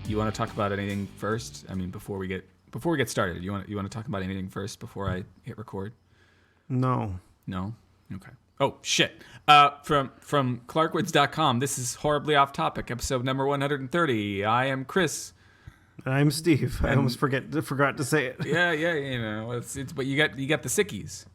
you want to talk about anything first? I mean, before we get started, you want to talk about anything first before I hit record? No. Okay. Oh shit. From clarkwoods.com. This is horribly off topic. Episode number 130. I am Chris. I'm Steve. I almost forgot to say it. Yeah. You know, it's but you got the sickies.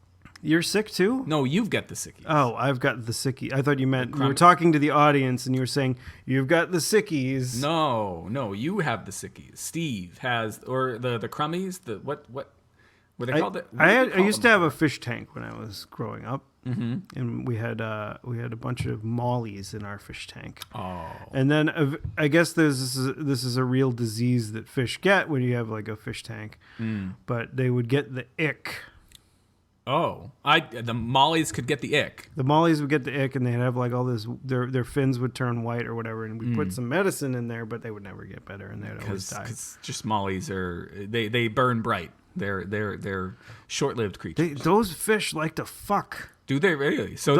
You're sick too? No, you've got the sickies. Oh, I've got the sickie. I thought you meant you were talking to the audience and you were saying you've got the sickies. No, you have the sickies. Steve has, or the crummies. The what were they called? I used to have a fish tank when I was growing up, Mm-hmm. and we had a bunch of mollies in our fish tank. Oh, And then I guess this is a real disease that fish get when you have like a fish tank, but they would get the ick. Oh, the mollies could get the ick. The mollies would get the ick, and they'd have like all this. Their fins would turn white or whatever, and we put some medicine in there, but they would never get better, and they'd always die. Because just mollies they burn bright. They're short-lived creatures. Those fish like to fuck. Do they really? So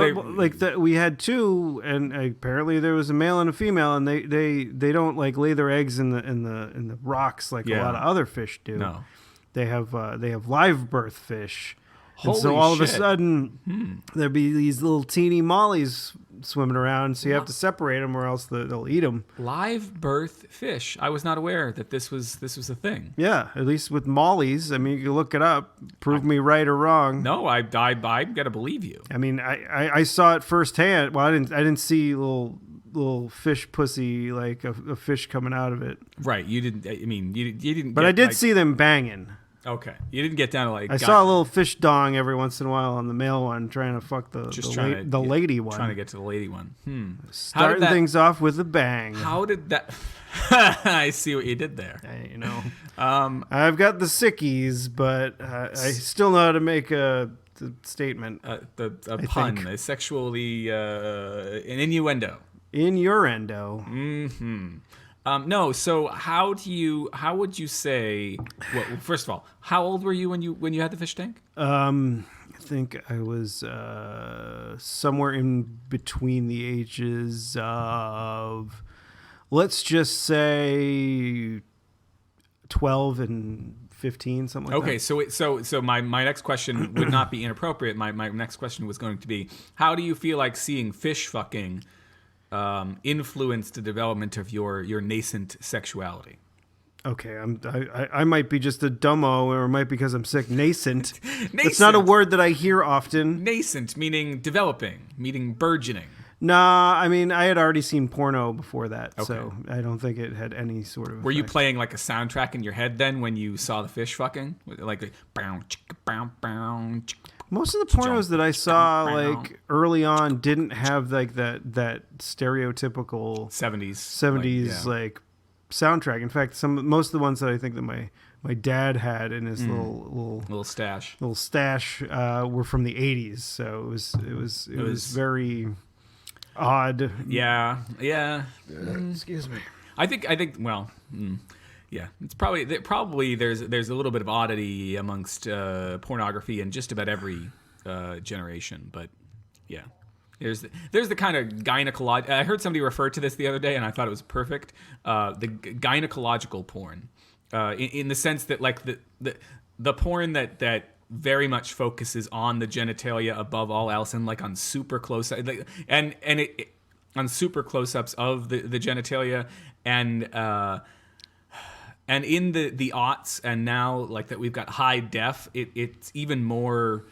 we had two, and apparently there was a male and a female, and they don't like lay their eggs in the rocks like a lot of other fish do. No, they have live birth fish. And Holy so all shit. of a sudden, there'd be these little teeny mollies swimming around, so you have to separate them or else they'll eat them. live birth fish. I was not aware that this was a thing. Yeah, at least with mollies. I mean, you can look it up, prove me right or wrong. No, I gotta believe you. I mean, I saw it firsthand. Well, I didn't see little fish pussy like a fish coming out of it. Right, you didn't. I mean, you didn't. But I did see them banging. Okay, you didn't get down to like. I saw a little fish dong every once in a while on the male one, trying to fuck the lady one. Trying to get to the lady one. Starting things off with a bang. How did that? I see what you did there. You know, I've got the sickies, but I still know how to make a statement. A pun, a sexually an innuendo. Innuendo. Mm-hmm. No, so how would you say? Well, first of all, how old were you when you had the fish tank? I think I was somewhere in between the ages of, let's just say, 12 and 15, something like that. Okay, so my next question would not be inappropriate. My next question was going to be, how do you feel like seeing fish fucking influenced the development of your nascent sexuality? Okay, I might be just a dumbo, or it might be because I'm sick. Nascent. It's not a word that I hear often. Nascent, meaning developing, meaning burgeoning. Nah, I mean, I had already seen porno before that, so I don't think it had any sort of effect. Were you playing like a soundtrack in your head then when you saw the fish fucking? Like bow, chicka, bow, bow, chicka. Most of the pornos that I saw, like early on, didn't have like that stereotypical 70s like soundtrack. In fact, most of the ones that I think that my dad had in his little stash were from the 80s. So it was very odd. Yeah. Excuse me. I think. Well. Yeah, it's probably there's a little bit of oddity amongst pornography in just about every generation, but yeah, there's the kind of gynecological. I heard somebody refer to this the other day, and I thought it was perfect. The gynecological porn, in the sense that like the porn that very much focuses on the genitalia above all else, and like on super close and it on super close-ups of the genitalia and in the aughts, and now like that we've got high def, it's even more.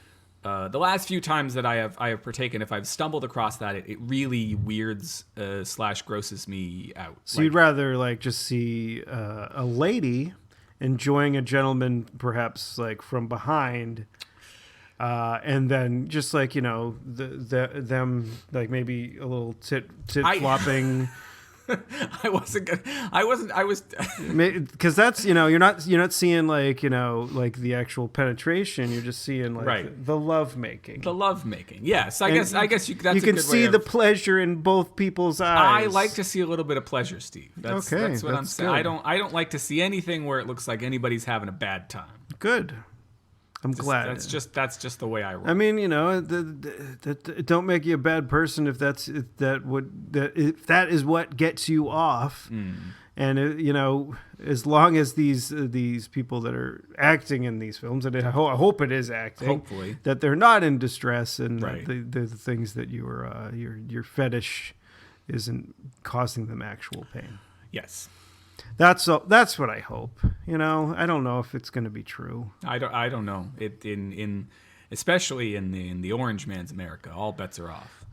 The last few times that I have partaken, if I've stumbled across that, it really weirds / grosses me out. So you'd rather like just see a lady enjoying a gentleman, perhaps like from behind, and then just like, you know, them like maybe a little tit flopping. I was because that's, you know, you're not seeing like, you know, like the actual penetration. You're just seeing like the love making. Yes, I guess that's you a can good see the pleasure in both people's eyes. I like to see a little bit of pleasure, Steve. That's what I'm saying. Good. I don't like to see anything where it looks like anybody's having a bad time. Good. I'm glad. That's just the way I roll. I mean, you know, it don't make you a bad person if that is what gets you off. And as long as these people that are acting in these films, and I hope it is acting, Hopefully. that they're not in distress, and Right. that the things that your fetish isn't causing them actual pain. Yes. That's what I hope. I don't know if it's going to be true. I don't know. It especially in the Orange Man's America, all bets are off.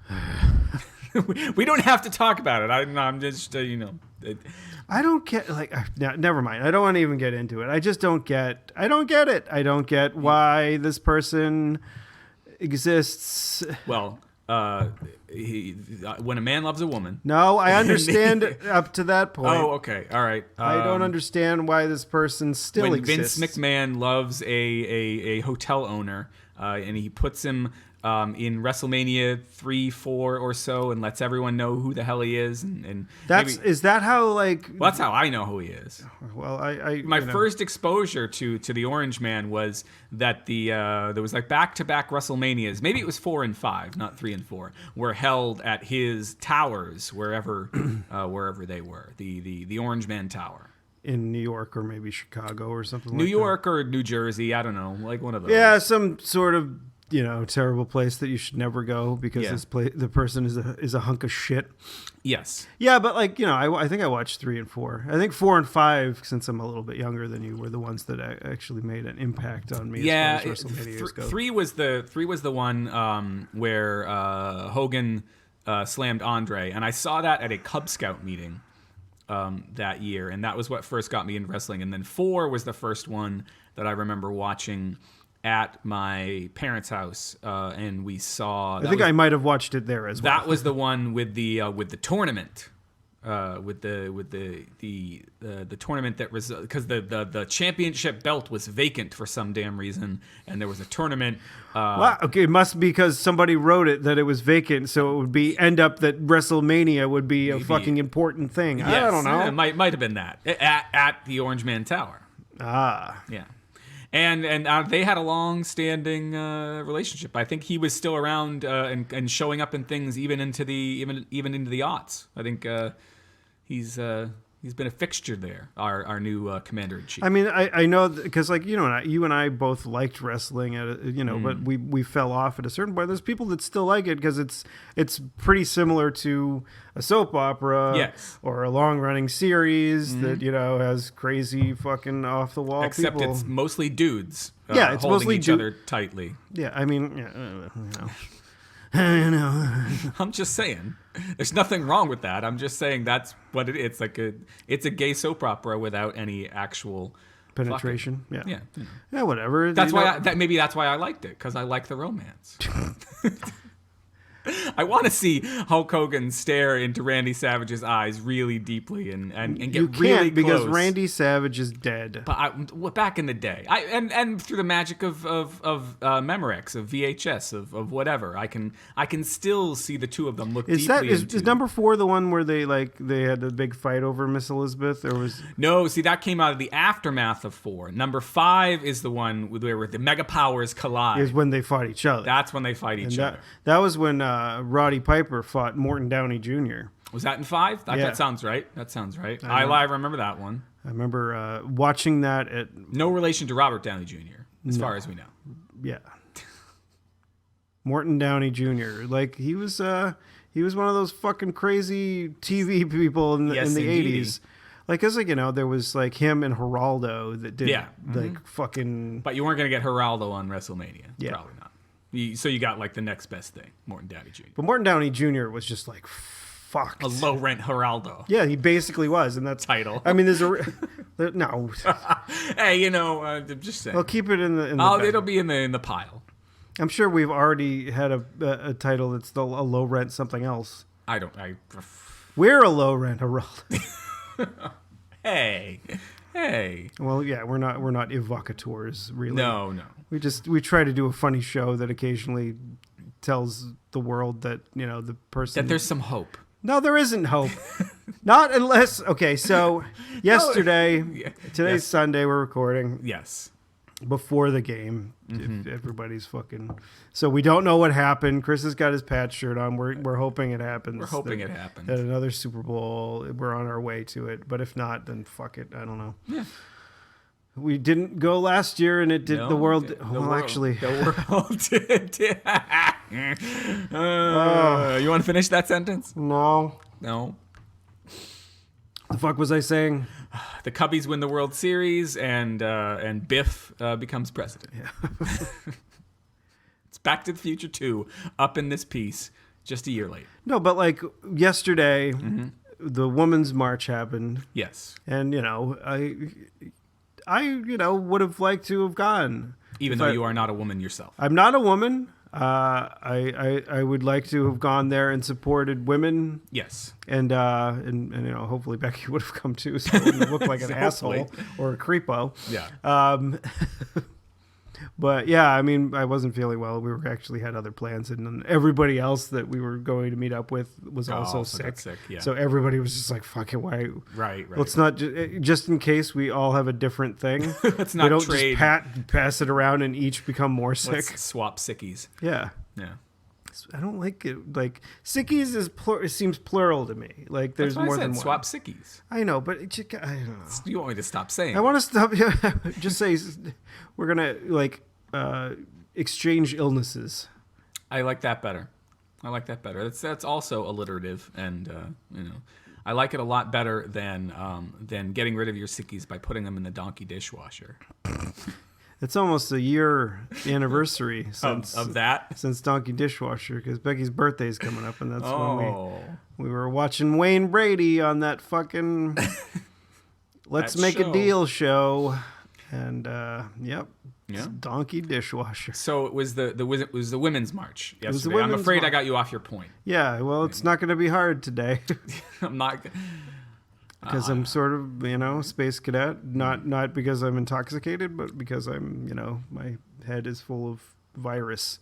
We don't have to talk about it. I'm just I don't get never mind. I don't want to even get into it. I just don't get. I don't get it. I don't get why this person exists. Well, when a man loves a woman. No, I understand up to that point. Oh, okay, all right. I don't understand why this person still when exists. Vince McMahon loves a hotel owner, and he puts him in WrestleMania 3, 4 or so, and lets everyone know who the hell he is, and is that how like? Well, that's how I know who he is. Well, I my first exposure to the Orange Man was that there was like back-to-back WrestleManias. Maybe it was 4 and 5, not 3 and 4, were held at his towers wherever they were. The Orange Man Tower. In New York or maybe Chicago or something New like York or New Jersey, I don't know, like one of those. Yeah, some sort of terrible place that you should never go because the person is a hunk of shit. Yes. Yeah, but I think I watched 3 and 4. I think 4 and 5, since I'm a little bit younger than you, were the ones that actually made an impact on me. Yeah, as far as WrestleMania goes. 3 was the one where Hogan slammed Andre, and I saw that at a Cub Scout meeting that year, and that was what first got me into wrestling. And then 4 was the first one that I remember watching at my parents' house, and we saw. I think I might have watched it there as well. That was the one with the tournament, with the tournament that was because the championship belt was vacant for some damn reason, and there was a tournament. Wow, okay, it must be because somebody wrote it that it was vacant, so it would end up that WrestleMania would be a fucking important thing. Yes, I don't know. It might have been that at the Orange Man Tower. Ah, yeah. And they had a long-standing relationship. I think he was still around and showing up in things even into the aughts. I think he's been a fixture there. Our new commander-in-chief. I mean, I know because you and I both liked wrestling but we fell off at a certain point. There's people that still like it because it's pretty similar to a soap opera, yes, or a long-running series that has crazy fucking off-the-wall except people. it's mostly dudes. Yeah, it's holding mostly each other tightly. Yeah, I mean, I'm just saying, there's nothing wrong with that. I'm just saying that's what it's like. It's a gay soap opera without any actual penetration. Fucking, yeah, yeah. Yeah, whatever. That's why. Maybe that's why I liked it, because I like the romance. I want to see Hulk Hogan stare into Randy Savage's eyes really deeply and get you can't really because close. Randy Savage is dead. But back in the day, and through the magic of Memorex, of VHS, of whatever, I can still see the two of them look deeply into. Is number 4 the one where they had a big fight over Miss Elizabeth, or was No, see, that came out of the aftermath of 4. Number 5 is the one where the mega powers collide. Is when they fought each other. That's when they fight each other. That was when Roddy Piper fought Morton Downey Jr. Was that in 5? Yeah. That sounds right. I remember that one. I remember watching that at... No relation to Robert Downey Jr., as far as we know. Yeah. Morton Downey Jr. He was one of those fucking crazy TV people in the 80s. There was him and Geraldo that did fucking... But you weren't going to get Geraldo on WrestleMania. Yeah. Probably not. So you got the next best thing, Morton Downey Jr. But Morton Downey Jr. was just fucked. A low rent Geraldo. Yeah, he basically was, and that's title. I mean, no. Hey, I'm just saying. I'll keep it in the. It'll be in the pile. I'm sure we've already had a title that's a low rent something else. We're a low rent Geraldo. Hey. Well, yeah, we're not evocateurs, really. No. We try to do a funny show that occasionally tells the world that the person that there's some hope. No, there isn't hope. Not unless. Okay, so yesterday, today's Sunday, we're recording. Yes. before the game. If everybody's fucking. So we don't know what happened. Chris has got his Pat shirt on. We're hoping it happens. We're hoping it happens. At another Super Bowl, we're on our way to it. But if not, then fuck it. I don't know. Yeah. We didn't go last year, and it did the world. Actually, the world did. You want to finish that sentence? No. The fuck was I saying? The Cubbies win the World Series, and Biff becomes president. Yeah. It's Back to the Future 2 up in this piece just a year late. No, but like yesterday, the Women's March happened. Yes. And I would have liked to have gone. Even though you are not a woman yourself. I'm not a woman. I would like to have gone there and supported women. Yes. And hopefully Becky would have come too, so I wouldn't look like an asshole or a creepo. Yeah. But yeah, I mean, I wasn't feeling well. We actually had other plans, and then everybody else that we were going to meet up with was also sick. Yeah. So everybody was just like, "Fuck it, why?" Right. Let's not just in case we all have a different thing. Let's not we don't trade. just pass it around and each become more sick. Let's swap sickies. Yeah. Yeah. I don't like it. Like sickies it seems plural to me. Like there's That's what more I said, than one. swap sickies. I know, but I don't know. You want me to stop saying? I want to stop. Just say we're gonna exchange illnesses. I like that better. That's also alliterative, and I like it a lot better than getting rid of your sickies by putting them in the donkey dishwasher. It's almost a year anniversary since of that since donkey dishwasher, because Becky's birthday's coming up, and that's when we were watching Wayne Brady on that fucking Let's Make a Deal show, and donkey dishwasher. So it was the Women's March yesterday. Women's I'm afraid March. I got you off your point. Yeah, well, it's not going to be hard today. I'm not. Because I'm sort of, space cadet, not because I'm intoxicated, but because I'm, my head is full of virus.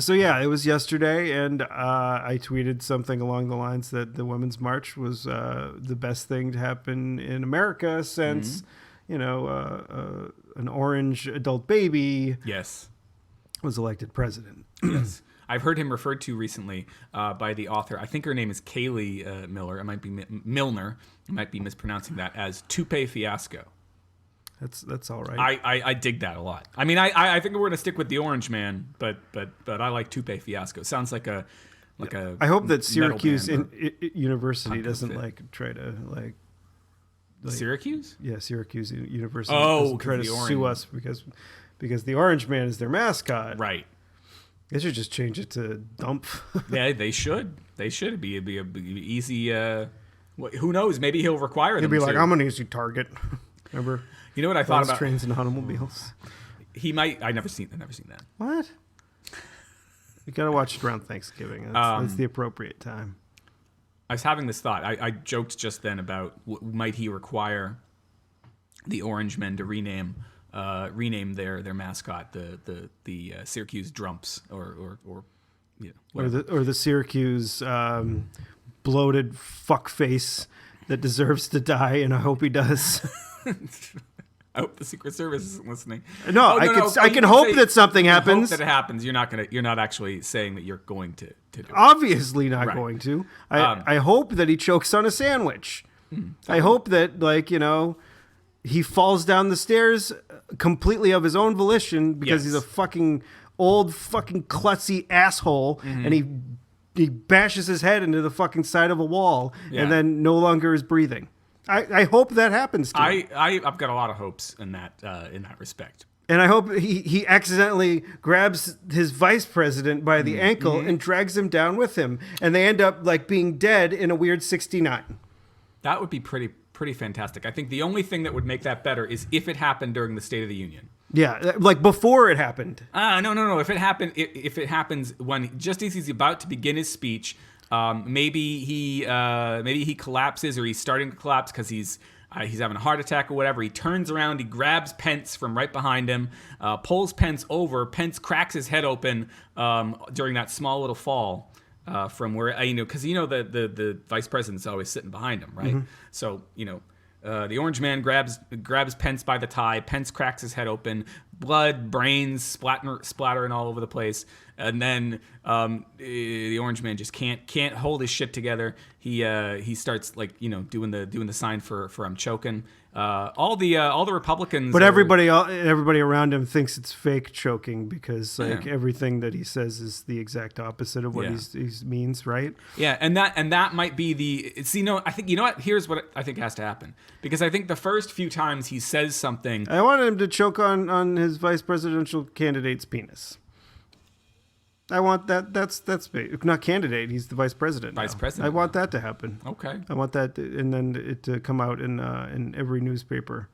So yeah, it was yesterday, and I tweeted something along the lines that the Women's March was the best thing to happen in America since, an orange adult baby was elected president. Yes. I've heard him referred to recently by the author. I think her name is Kaylee Miller. It might be Milner. I might be mispronouncing that as Toupee Fiasco. That's all right. I dig that a lot. I mean, I think we're gonna stick with the Orange Man, but I like Toupee Fiasco. Sounds like a I hope that Syracuse University punk doesn't outfit. try to Syracuse. Yeah, Syracuse University. Oh, doesn't try to sue us because the Orange Man is their mascot. Right. They should just change it to Dump. Yeah, they should. They should. It'd be a easy. Who knows? Maybe he'll require them. He'll be like, to. I'm an easy target. Remember? You know what I thought about trains and automobiles. He might. I've never seen that. What? You gotta watch it around Thanksgiving. That's the appropriate time. I was having this thought. I joked just then about might he require the Orange Men to rename their mascot the Syracuse Drumps or the Syracuse bloated fuckface that deserves to die, and I hope he does. I hope the Secret Service isn't listening. No, I can hope that something happens. Hope that it happens. You're not actually saying that you're going to do it. Obviously not going to. I hope that he chokes on a sandwich. I hope that he falls down the stairs completely of his own volition because he's a fucking old fucking klutzy asshole, and he bashes his head into the fucking side of a wall and then no longer is breathing. I hope that happens to him. I've got a lot of hopes in that respect. And I hope he accidentally grabs his vice president by the ankle and drags him down with him, and they end up being dead in a weird 69. That would be pretty fantastic. I think the only thing that would make that better is if it happened during the State of the Union. Yeah, before it happened. No. If it happens when just as he's about to begin his speech, maybe he collapses or he's starting to collapse because he's having a heart attack or whatever. He turns around, he grabs Pence from right behind him, pulls Pence over. Pence cracks his head open during that small little fall. From where because the vice president's always sitting behind him, right? So The orange man grabs Pence by the tie. Pence cracks his head open. Blood, brains splattering all over the place. And then the orange man just can't hold his shit together. He starts doing the sign for I'm choking. All the Republicans, but everybody around him thinks it's fake choking because everything that he says is the exact opposite of what he means, right? Yeah, and that might be I think what here's what I think has to happen, because I think the first few times he says something, I wanted him to choke on his vice presidential candidate's penis. I want that. That's not candidate. He's the vice president. Vice now. president. I want that to happen. Okay. I want that, and then it to come out in every newspaper.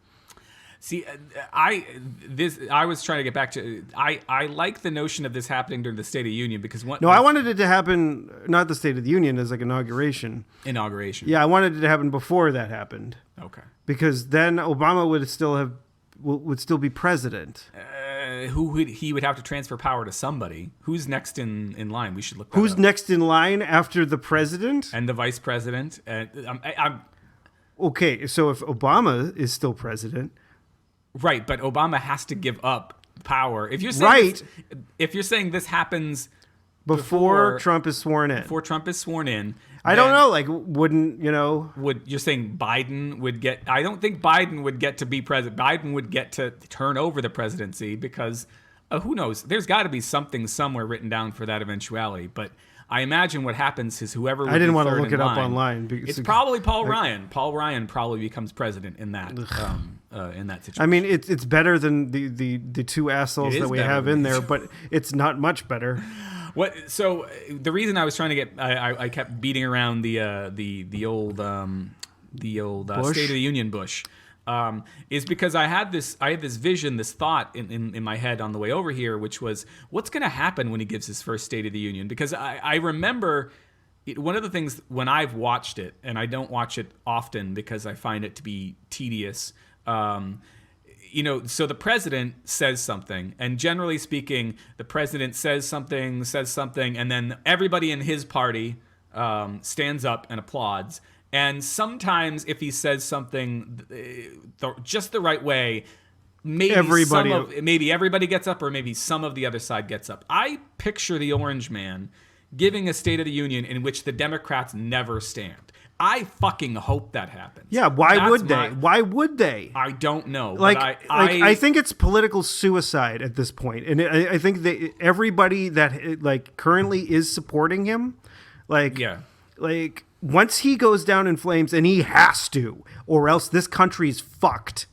See, I was trying to get back to. I like the notion of this happening during the State of the Union because I wanted it to happen not the State of the Union as like inauguration. Inauguration. Yeah, I wanted it to happen before that happened. Okay. Because then Obama would still be president. He would have to transfer power to somebody. Who's next in line? We should look. Who's up. next in line after the president and the vice president? Okay, so if Obama is still president, right? But Obama has to give up power. If you're saying if you're saying this happens before Trump is sworn in, I don't know. Like, wouldn't you're saying Biden would get? I don't think Biden would get to be president. Biden would get to turn over the presidency because who knows? There's got to be something somewhere written down for that eventuality. But I imagine what happens is whoever. I didn't want to look it up online. It's probably Paul Ryan. Paul Ryan probably becomes president in that situation. I mean, it's better than the two assholes that we have in there, but it's not much better. So the reason I was trying to get, I kept beating around the old State of the Union Bush, is because I had this vision, this thought in my head on the way over here, which was what's going to happen when he gives his first State of the Union? Because I remember one of the things when I've watched it, and I don't watch it often because I find it to be tedious. So the president says something, and generally speaking, the president says something, and then everybody in his party stands up and applauds. And sometimes if he says something just the right way, maybe everybody gets up, or maybe some of the other side gets up. I picture the orange man giving a State of the Union in which the Democrats never stand. I fucking hope that happens. Yeah, why would they? Why would they? I don't know. I think it's political suicide at this point, and I think that everybody that currently is supporting him, once he goes down in flames, and he has to, or else this country's fucked.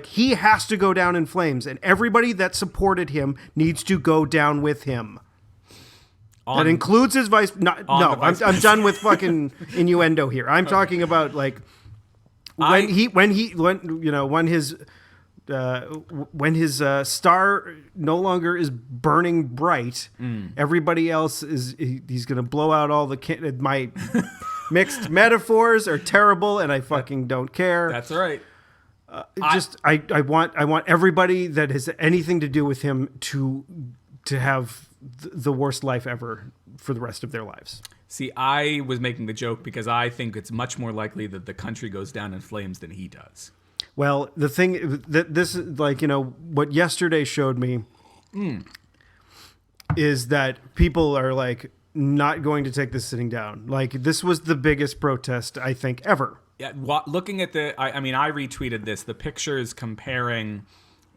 He has to go down in flames, and everybody that supported him needs to go down with him. That includes his vice. I'm done with fucking innuendo here. I'm talking about when his star no longer is burning bright. Everybody else he's gonna blow out all my mixed metaphors are terrible, and I fucking don't care. That's right. I want everybody that has anything to do with him to have the worst life ever for the rest of their lives. See, I was making the joke because I think it's much more likely that the country goes down in flames than he does. Well, the thing that this is what yesterday showed me is that people are not going to take this sitting down. This was the biggest protest I think ever. Yeah, looking at I retweeted this. The pictures comparing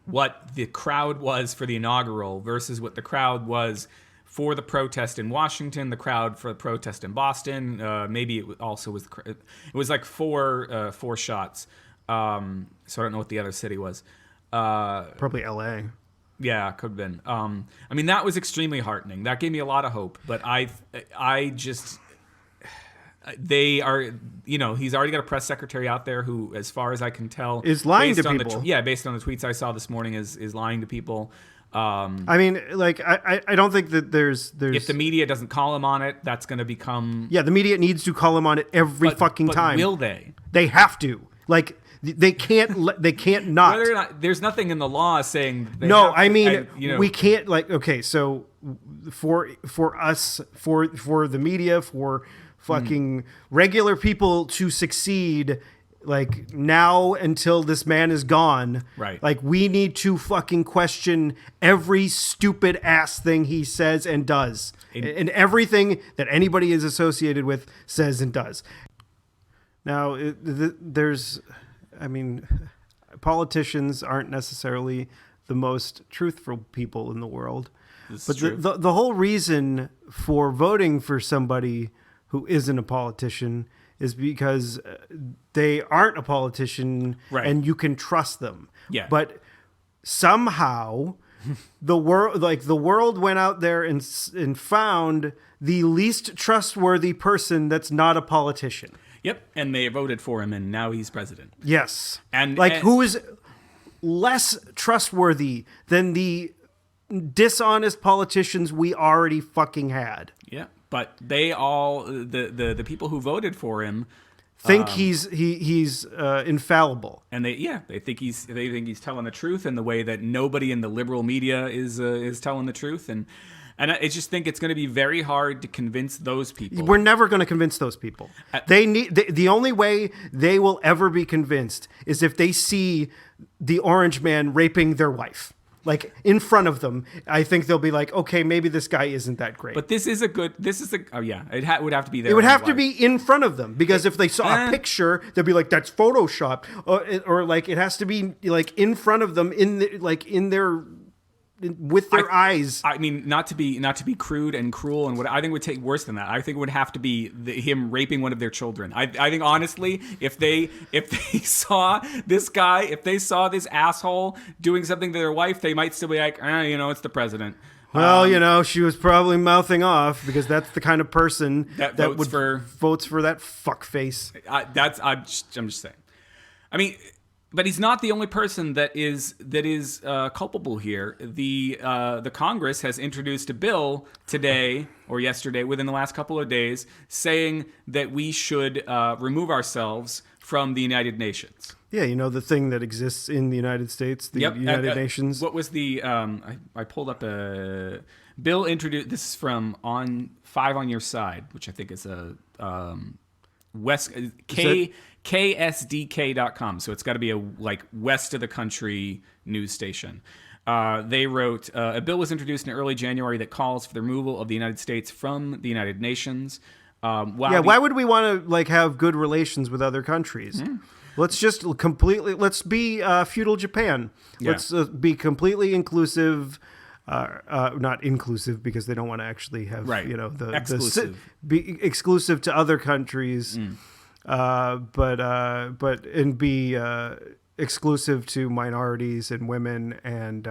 what the crowd was for the inaugural versus what the crowd was for the protest in Washington, the crowd for the protest in Boston. Maybe it also was. It was four shots. So I don't know what the other city was. Probably L.A. Yeah, could have been. That was extremely heartening. That gave me a lot of hope. But I just. They are, he's already got a press secretary out there who, as far as I can tell, is lying to people. Based on the tweets I saw this morning, is lying to people. I don't think that there's if the media doesn't call him on it, that's going to become the media needs to call him on it every fucking time. Will they? They have to. They can't. They can't not. Whether or not there's nothing in the law saying. We can't. So for us, for the media, for fucking regular people to succeed, like now until this man is gone. Right. Like we need to fucking question every stupid ass thing he says and does, and everything that anybody is associated with says and does. Now, politicians aren't necessarily the most truthful people in the world. But the whole reason for voting for somebody who isn't a politician is because they aren't a politician, right, and you can trust them. Yeah. But somehow the world went out there and found the least trustworthy person that's not a politician. Yep, and they voted for him, and now he's president. Yes. And who is less trustworthy than the dishonest politicians we already fucking had? Yeah, but they all the people who voted for him think he's infallible, and they think he's telling the truth in the way that nobody in the liberal media is telling the truth, and I just think it's going to be very hard to convince those people. We're never going to convince those people. The only way they will ever be convinced is if they see the orange man raping their wife. Like in front of them, I think they'll be like, okay, maybe this guy isn't that great. But it would have to be there. It would have to be in front of them, because if they saw a picture, they'd be like, that's Photoshopped, or like it has to be like in front of them with their eyes. I mean, not to be crude and cruel, and what I think would take worse than that. I think it would have to be him raping one of their children. I think honestly, if they saw this guy, if they saw this asshole doing something to their wife, they might still be like, it's the president. Well, she was probably mouthing off, because that's the kind of person that votes for that fuckface. I'm just saying. I mean. But he's not the only person that is culpable here. The Congress has introduced a bill today or yesterday, within the last couple of days, saying that we should remove ourselves from the United Nations. Yeah, the thing that exists in the United States, the United Nations. What was the? I pulled up a bill introduced. This is from on 5 on Your Side, which I think is a KSDK.com. So it's got to be a west of the country news station. They wrote, a bill was introduced in early January that calls for the removal of the United States from the United Nations. Why would we want to have good relations with other countries? Let's just let's be feudal Japan. Yeah. Let's be completely inclusive. Not inclusive, because they don't want to actually have exclusive. Be exclusive to other countries. But be exclusive to minorities and women and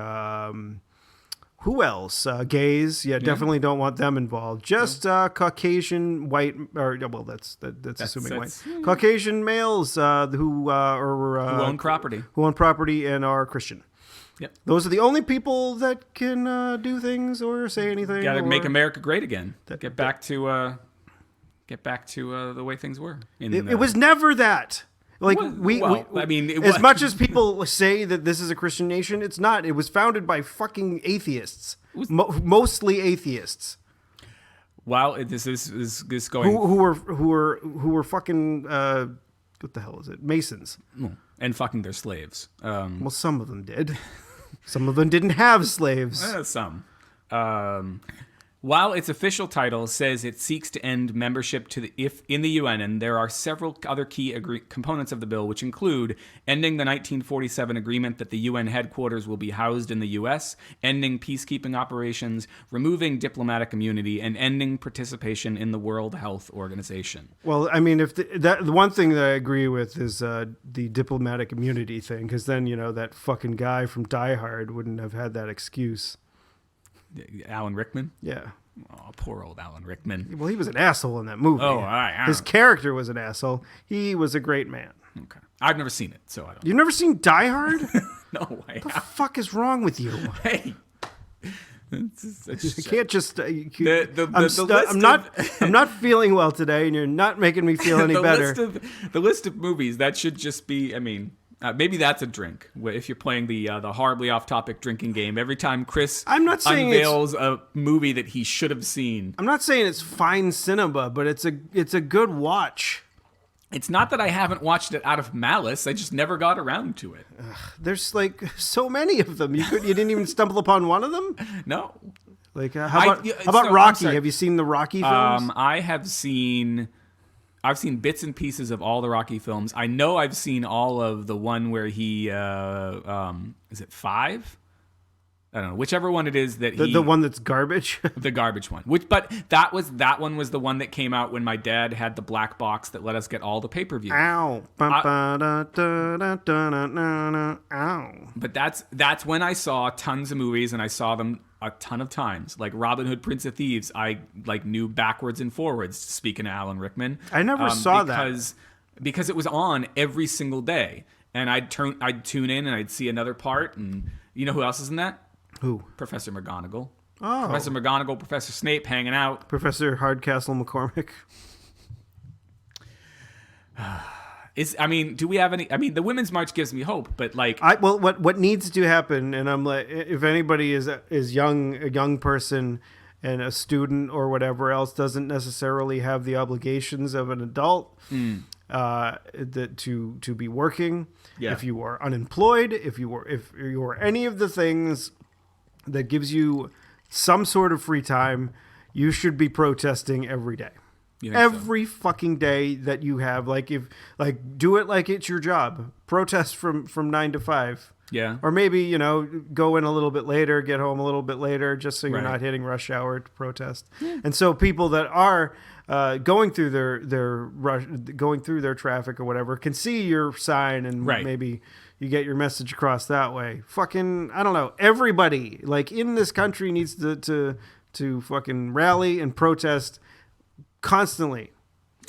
who else? Gays. Yeah, definitely don't want them involved. Just Caucasian white, that's assuming white. Caucasian males who own property and are Christian. Yep. Those are the only people that can do things or say anything. Got to make America great again. Get back to the way things were. It was never that. As much as people say that this is a Christian nation, it's not. It was founded by fucking atheists, mostly atheists. Wow, this is going who were fucking what the hell is it? Masons. And fucking their slaves. Well, some of them did. Some of them didn't have slaves. Some. While its official title says it seeks to end membership in the UN, and there are several other key components of the bill, which include ending the 1947 agreement that the UN headquarters will be housed in the US, ending peacekeeping operations, removing diplomatic immunity, and ending participation in the World Health Organization. Well, I mean, if the one thing that I agree with is the diplomatic immunity thing, because then that fucking guy from Die Hard wouldn't have had that excuse. Alan Rickman? Yeah. Oh, poor old Alan Rickman. Well, he was an asshole in that movie. Oh, all right. His character was an asshole. He was a great man. Okay. I've never seen it, so I don't. You've never seen Die Hard? No way. What the fuck is wrong with you? Hey. You can't just. I'm not feeling well today, and you're not making me feel any better. The list of movies, that should just be. I mean, maybe that's a drink. If you're playing the horribly off-topic drinking game, every time Chris unveils a movie that he should have seen. I'm not saying it's fine cinema, but it's a good watch. It's not that I haven't watched it out of malice. I just never got around to it. There's like so many of them. You didn't even stumble upon one of them? No. Like how about Rocky? Have you seen the Rocky films? I've seen bits and pieces of all the Rocky films. I know I've seen all of the one where he is it 5? I don't know, whichever one it is that the one that's garbage. The garbage one. But that one was the one that came out when my dad had the black box that let us get all the pay-per-view. Ow. Ow. But that's when I saw tons of movies, and I saw them a ton of times. Like Robin Hood, Prince of Thieves, I like knew backwards and forwards, speaking of Alan Rickman. I never saw that. Because it was on every single day. And I'd tune in and I'd see another part, and you know who else is in that? Who? Professor McGonagall. Oh. Professor McGonagall, Professor Snape hanging out. Professor Hardcastle McCormick. Do we have any? I mean, the Women's March gives me hope, but like, what needs to happen, and I'm like, if anybody is a young person and a student or whatever else doesn't necessarily have the obligations of an adult, to be working. Yeah. If you are unemployed, if you are any of the things that gives you some sort of free time, you should be protesting every day. Every fucking day that you have. Do it like it's your job. Protest from 9 to 5. Yeah. Or maybe, go in a little bit later, get home a little bit later, just so you're Right. not hitting rush hour to protest. Yeah. And so people that are going through their traffic or whatever can see your sign, and Right. maybe you get your message across that way. Fucking, I don't know. Everybody like in this country needs to fucking rally and protest constantly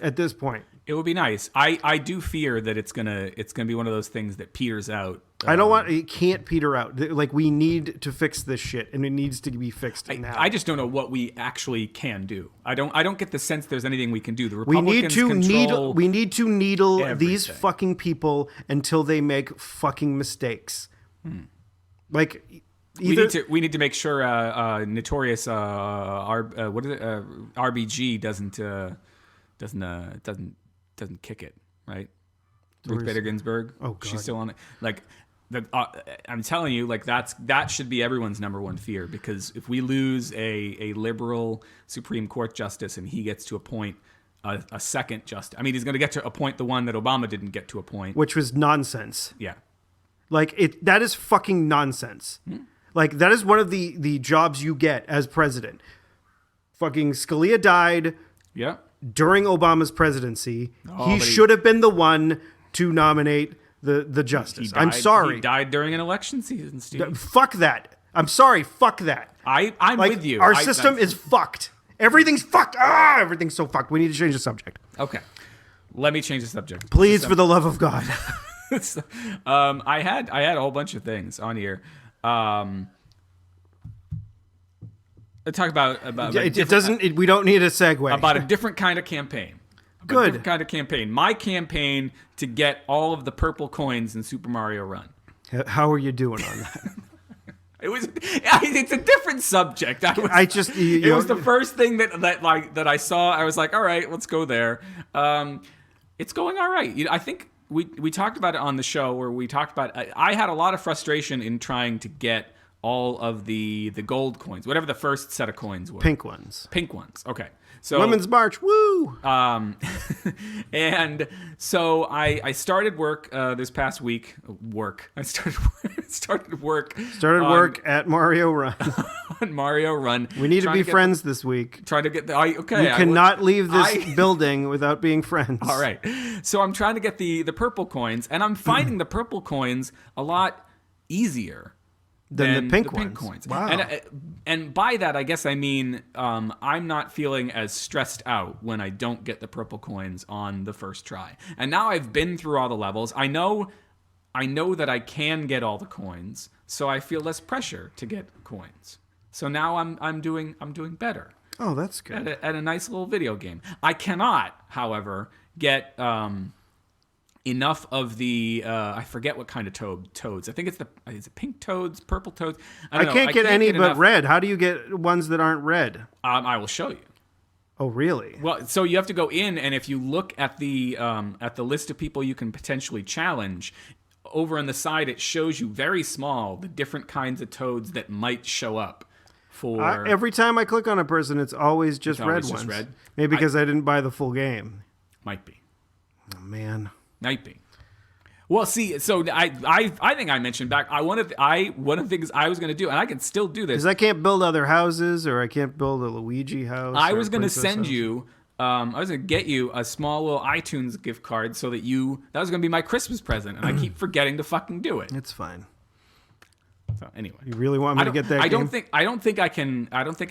at this point. It would be nice. I do fear that it's gonna be one of those things that peters out. I don't want it. Can't peter out. Like, we need to fix this shit, and it needs to be fixed now. I just don't know what we actually can do. I don't get the sense there's anything we can do. The we Republicans we need to needle everything. These fucking people until they make fucking mistakes. Like, either we need to make sure notorious RBG doesn't kick it, right? Ruth Bader Ginsburg. Oh, God. She's still on it. Like, I'm telling you, like, that should be everyone's number one fear, because if we lose a liberal Supreme Court justice and he gets to appoint a second justice, I mean, he's going to get to appoint the one that Obama didn't get to appoint, which was nonsense. Yeah. Like, that is fucking nonsense. Like, that is one of the jobs you get as president. Fucking Scalia died. Yeah. During Obama's presidency. He should have been the one to nominate the justice. I'm sorry. He died during an election season, Steve. Fuck that. I'm sorry. Fuck that. I'm with you. Our system is fucked. Everything's fucked. Everything's so fucked. We need to change the subject. Okay. Let me change the subject. Please, for the love of God. I had a whole bunch of things on here. Talk about it doesn't. We don't need a segue. About a different kind of campaign. Good. Different kind of campaign. My campaign to get all of the purple coins in Super Mario Run. How are you doing on that? It's a different subject. It was the first thing that I saw. I was like, all right, let's go there. It's going all right. I think we talked about it on the show, where we talked about. I had a lot of frustration in trying to get all of the gold coins, whatever the first set of coins were. Pink ones. Okay. So Women's March, woo! And so I started work this past week. I started work at Mario Run. On Mario Run. We need to be friends this week. Trying to get You cannot leave this building without being friends. All right. So I'm trying to get the purple coins, and I'm finding the purple coins a lot easier than the pink coins. Wow. And by that, I guess I mean I'm not feeling as stressed out when I don't get the purple coins on the first try. And now I've been through all the levels. I know that I can get all the coins, so I feel less pressure to get coins. So now I'm doing better. Oh, that's good. At a nice little video game. I cannot, however, get enough of the I forget what kind of toads. I think is it pink toads, purple toads? I can't get any but red. How do you get ones that aren't red? I will show you. Oh, really? Well, so you have to go in, and if you look at the list of people you can potentially challenge, over on the side it shows you very small the different kinds of toads that might show up. For Every time I click on a person, it's always just It's red always ones. just red? Maybe because I didn't buy the full game. might be. Oh, man. Might be. Well, see, so I think I mentioned back. one of the things I was going to do, and I can still do this. Because I can't build other houses, or I can't build a Luigi house. I or was a going to princess send house. you. I was going to get you a small little iTunes gift card so that that was going to be my Christmas present, and I keep forgetting to fucking do it. It's fine. So anyway, You really want me to get that I game? don't think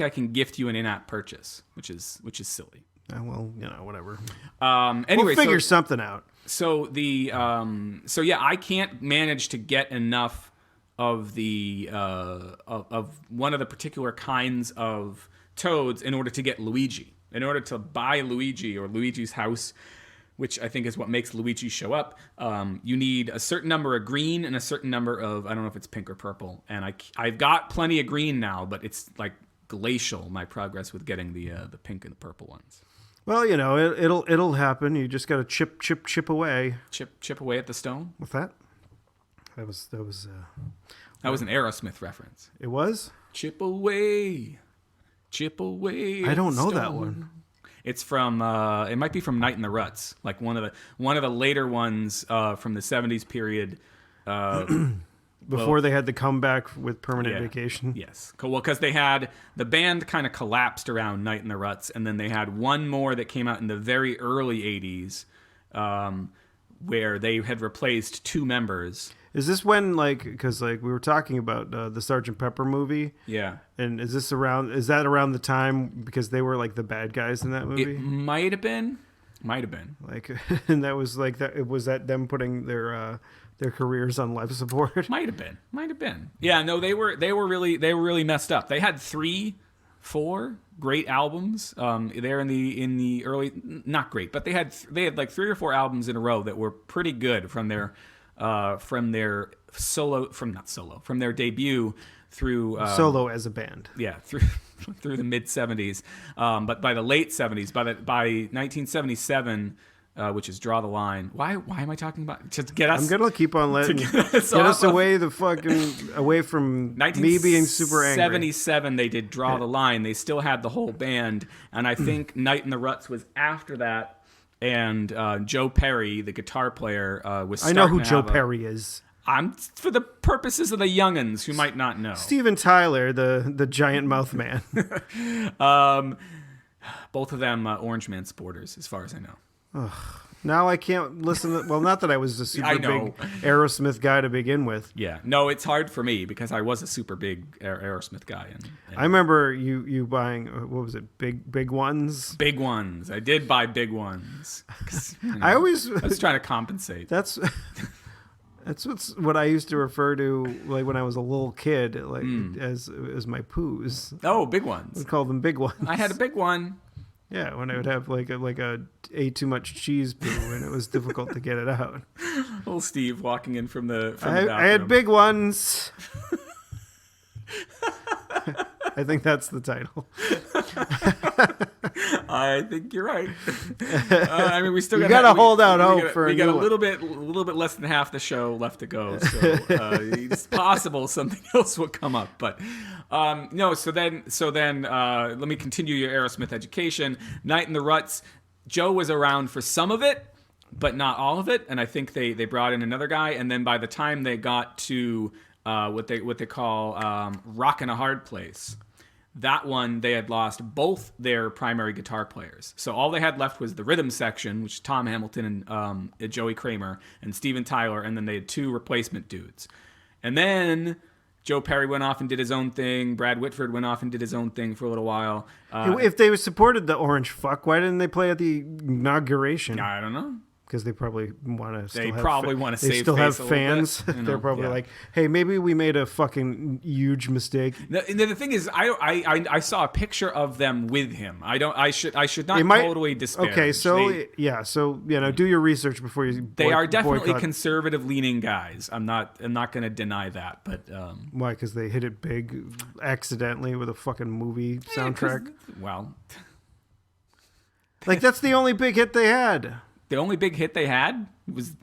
I can gift you an in-app purchase, which is silly. Well, whatever. Anyway, We'll figure something out. So I can't manage to get enough of the of one of the particular kinds of toads in order to get Luigi. In order to buy Luigi or Luigi's house, which I think is what makes Luigi show up, you need a certain number of green and a certain number of, I don't know if it's pink or purple. And I've got plenty of green now, but it's like glacial, my progress with getting the pink and the purple ones. Well, it'll happen. You just got to chip away. Chip away at the stone. What's that? That was That was an Aerosmith reference. It was? Chip away. I don't know that one. It's from it might be from Night in the Ruts, like one of the later ones from the 70s period. Before they had the comeback with Permanent Vacation. Yes. Well, because they had the band kind of collapsed around Night in the Ruts, and then they had one more that came out in the very early 80s, where they had replaced two members. Is this when, because we were talking about the Sgt. Pepper movie? Yeah. And is that around the time, because they were like the bad guys in that movie? It might have been. And that was was that them putting their careers on life support? Might have been. Yeah, no, they were really messed up. They had 4 great albums. There in the early, not great, but they had like 3 or 4 albums in a row that were pretty good from their debut through Solo as a band. Yeah, through the mid 70s. But by the late 70s, by 1977. Which is Draw the Line. Why am I talking about? To get us. I'm gonna keep on letting get us away from me being super angry. 1977, they did Draw the Line. They still had the whole band, and I think Night in the Ruts was after that. And Joe Perry, the guitar player, was. I know who Joe Perry is. I'm for the purposes of the youngins who might not know. Steven Tyler, the giant mouth man. Both of them Orange Man supporters, as far as I know. Ugh. Now I can't listen to... Well, not that I was a super big Aerosmith guy to begin with. Yeah. No, it's hard for me because I was a super big Aerosmith guy. And I remember you buying... What was it? Big Ones? Big Ones. I did buy Big Ones. I was trying to compensate. That's what I used to refer to like when I was a little kid, like as my poos. Oh, Big Ones. We call them Big Ones. I had a big one. Yeah, when I would have like a ate too much cheese poo and it was difficult to get it out. Little Steve walking in from the bathroom. I had big ones. I think that's the title. I think you're right. I mean, we still got to hold out hope for we got a little bit less than half the show left to go, so it's possible something else will come up. But no. So then, let me continue your Aerosmith education. Night in the Ruts. Joe was around for some of it, but not all of it, and I think they brought in another guy. And then by the time they got to what they call Rockin' a Hard Place. That one, they had lost both their primary guitar players. So all they had left was the rhythm section, which is Tom Hamilton and Joey Kramer and Steven Tyler, and then they had 2 replacement dudes. And then Joe Perry went off and did his own thing. Brad Whitford went off and did his own thing for a little while. If they supported the Orange Fuck, why didn't they play at the inauguration? I don't know. Because they probably want to. They probably want to save. They still have fans. Bit, They're probably like, "Hey, maybe we made a fucking huge mistake." The thing is, I saw a picture of them with him. I should not totally disparage. Okay, so do your research before you. They are definitely conservative leaning guys. I'm not going to deny that, but why? Because they hit it big accidentally with a fucking movie soundtrack. Well. Like, that's the only big hit they had. The only big hit they had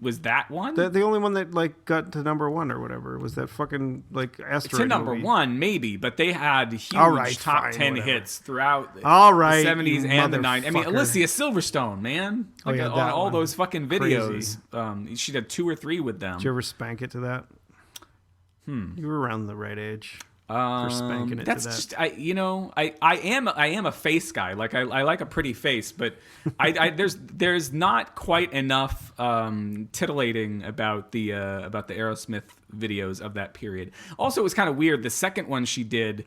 was that one. The only one that like got to number one or whatever was that fucking like asteroid to number movie. one, maybe, but they had huge All right, top fine, 10 whatever. hits throughout the All right, 70s you and the 90s. I mean, motherfucker. Alicia Silverstone, man. Oh, yeah, on that all one. those fucking videos. Crazy. She did 2 or 3 with them. Did you ever spank it to that? You were around the right age for spanking it That's to that. just I am a face guy. Like I like a pretty face, but there's not quite enough titillating about the Aerosmith videos of that period. Also, it was kind of weird. The second one she did,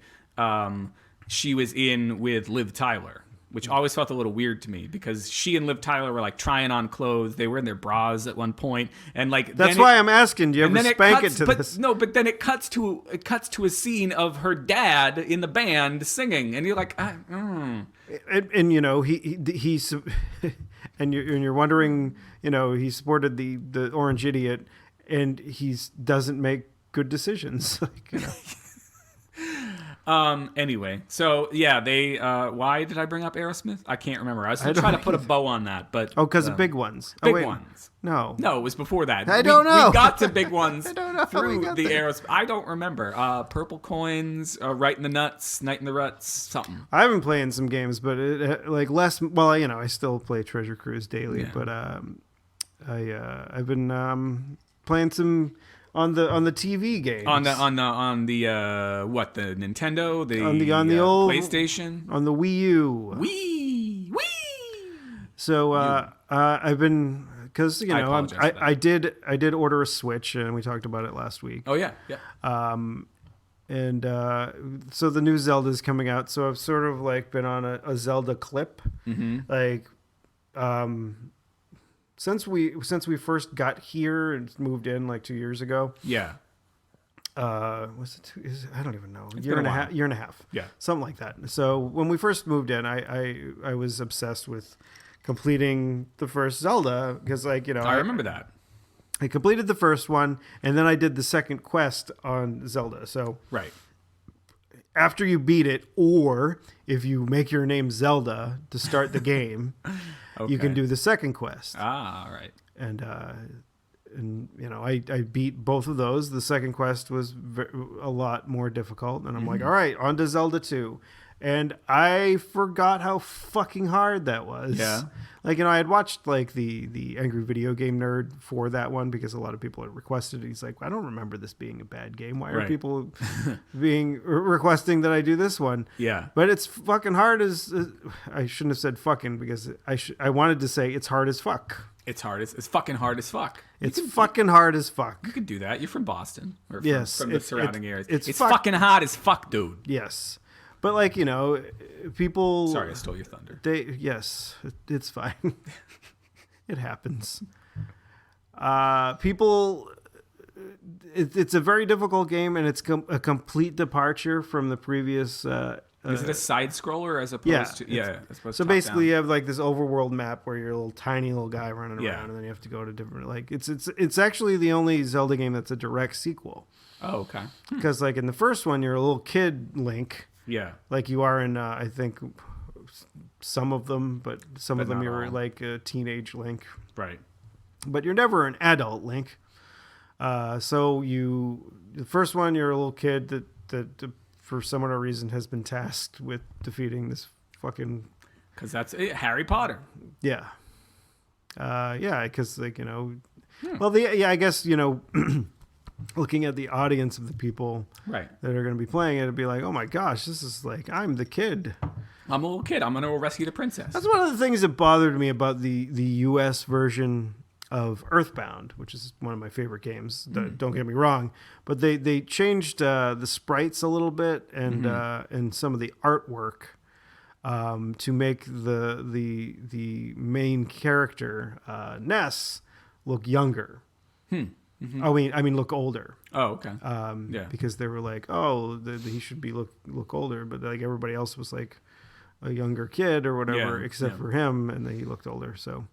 she was in with Liv Tyler, which always felt a little weird to me because she and Liv Tyler were like trying on clothes. They were in their bras at one point, and like That's why I'm asking. Do you ever spank it to but, this? No, but then it cuts to a scene of her dad in the band singing, and you're like, And you know he's and you're wondering, you know, he supported the Orange Idiot, and he doesn't make good decisions. Like, you know. Anyway, so yeah, they. Why did I bring up Aerosmith? I can't remember. I was trying to put a bow on that, but Because of big ones. big wait. ones. No. No, it was before that. I don't know. We got to big ones I don't know how we through got the there. Aerosmith. I don't remember. Purple Coins, Right in the Nuts, Night in the Ruts, something. I've been playing some games, but it, like less. Well, you know, I still play Treasure Cruise daily, Yeah. but I've been playing some on the TV games On the what, the Nintendo, the on the old PlayStation, on the Wii U. Wii. So I've been because you I know apologize for that. I did order a Switch, and we talked about it last week. Oh yeah. And so the new Zelda is coming out. So I've sort of like been on a Zelda clip, like since we first got here and moved in like 2 years ago. Yeah. Was it I don't even know. Year been a and a half. Yeah. Something like that. So when we first moved in, I was obsessed with completing the first Zelda because, like, you know, I remember that. I completed the first one, and then I did the second quest on Zelda. So Right. after you beat it, or if you make your name Zelda to start the game, you can Okay. do the second quest. Ah, all right. And you know, I beat both of those. The second quest was a lot more difficult, and I'm like, all right, on to Zelda 2. And I forgot how fucking hard that was. Yeah. Like, you know, I had watched like the Angry Video Game Nerd for that one because a lot of people had requested it. He's like, I don't remember this being a bad game. Why are Right. people requesting that I do this one? Yeah. But it's fucking hard as I shouldn't have said fucking because I wanted to say it's hard as fuck. It's hard. It's fucking hard as fuck. It's fucking hard as fuck. You could do that. You're from Boston, or Yes, from the it's- surrounding it's- areas. it's fucking hard as fuck, dude. Yes. But like, you know, people Sorry, I stole your thunder. yes, it's fine. It happens. People it's a very difficult game, and it's a complete departure from the previous Is it a side scroller as opposed yeah, to as opposed so to basically you top-down? have like this overworld map where you're a little tiny little guy running Yeah. around, and then you have to go to different like it's actually the only Zelda game that's a direct sequel. Oh, okay. Because like in the first one you're a little kid Link, Yeah. like you are in I think some of them, but some But of them not you're all. like a teenage Link, Right. but you're never an adult Link. So the first one you're a little kid that for some other reason has been tasked with defeating this fucking Because that's it. Harry Potter. yeah because like, you know, Hmm. well I guess, you know, looking at the audience of the people Right. that are going to be playing it, it'd be like, oh my gosh, this is like I'm the kid. I'm a little kid. I'm going to rescue the princess. That's one of the things that bothered me about the US version of Earthbound, which is one of my favorite games. Don't get me wrong, but they changed the sprites a little bit and some of the artwork to make the main character Ness look younger. I mean look older. Oh, okay. Yeah. Because they were like, oh, he should be look older, but like everybody else was like a younger kid or whatever, Yeah, except yeah. for him, and then he looked older. So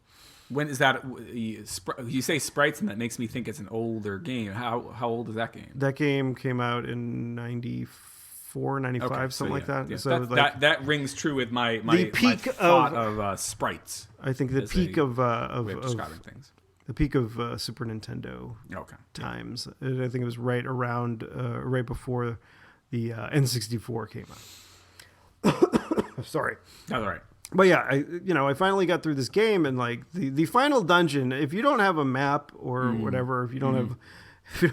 When is that? You say sprites, and that makes me think it's an older game. How old is that game? that game came out in $4.95, Okay, something like that. Yeah. So that rings true with my peak my thought of sprites. I think the peak way of describing things. the peak of Super Nintendo times. I think it was right around right before the N64 came out. Sorry. That's all right. But yeah, I finally got through this game, and like the final dungeon, if you don't have a map or whatever, if you don't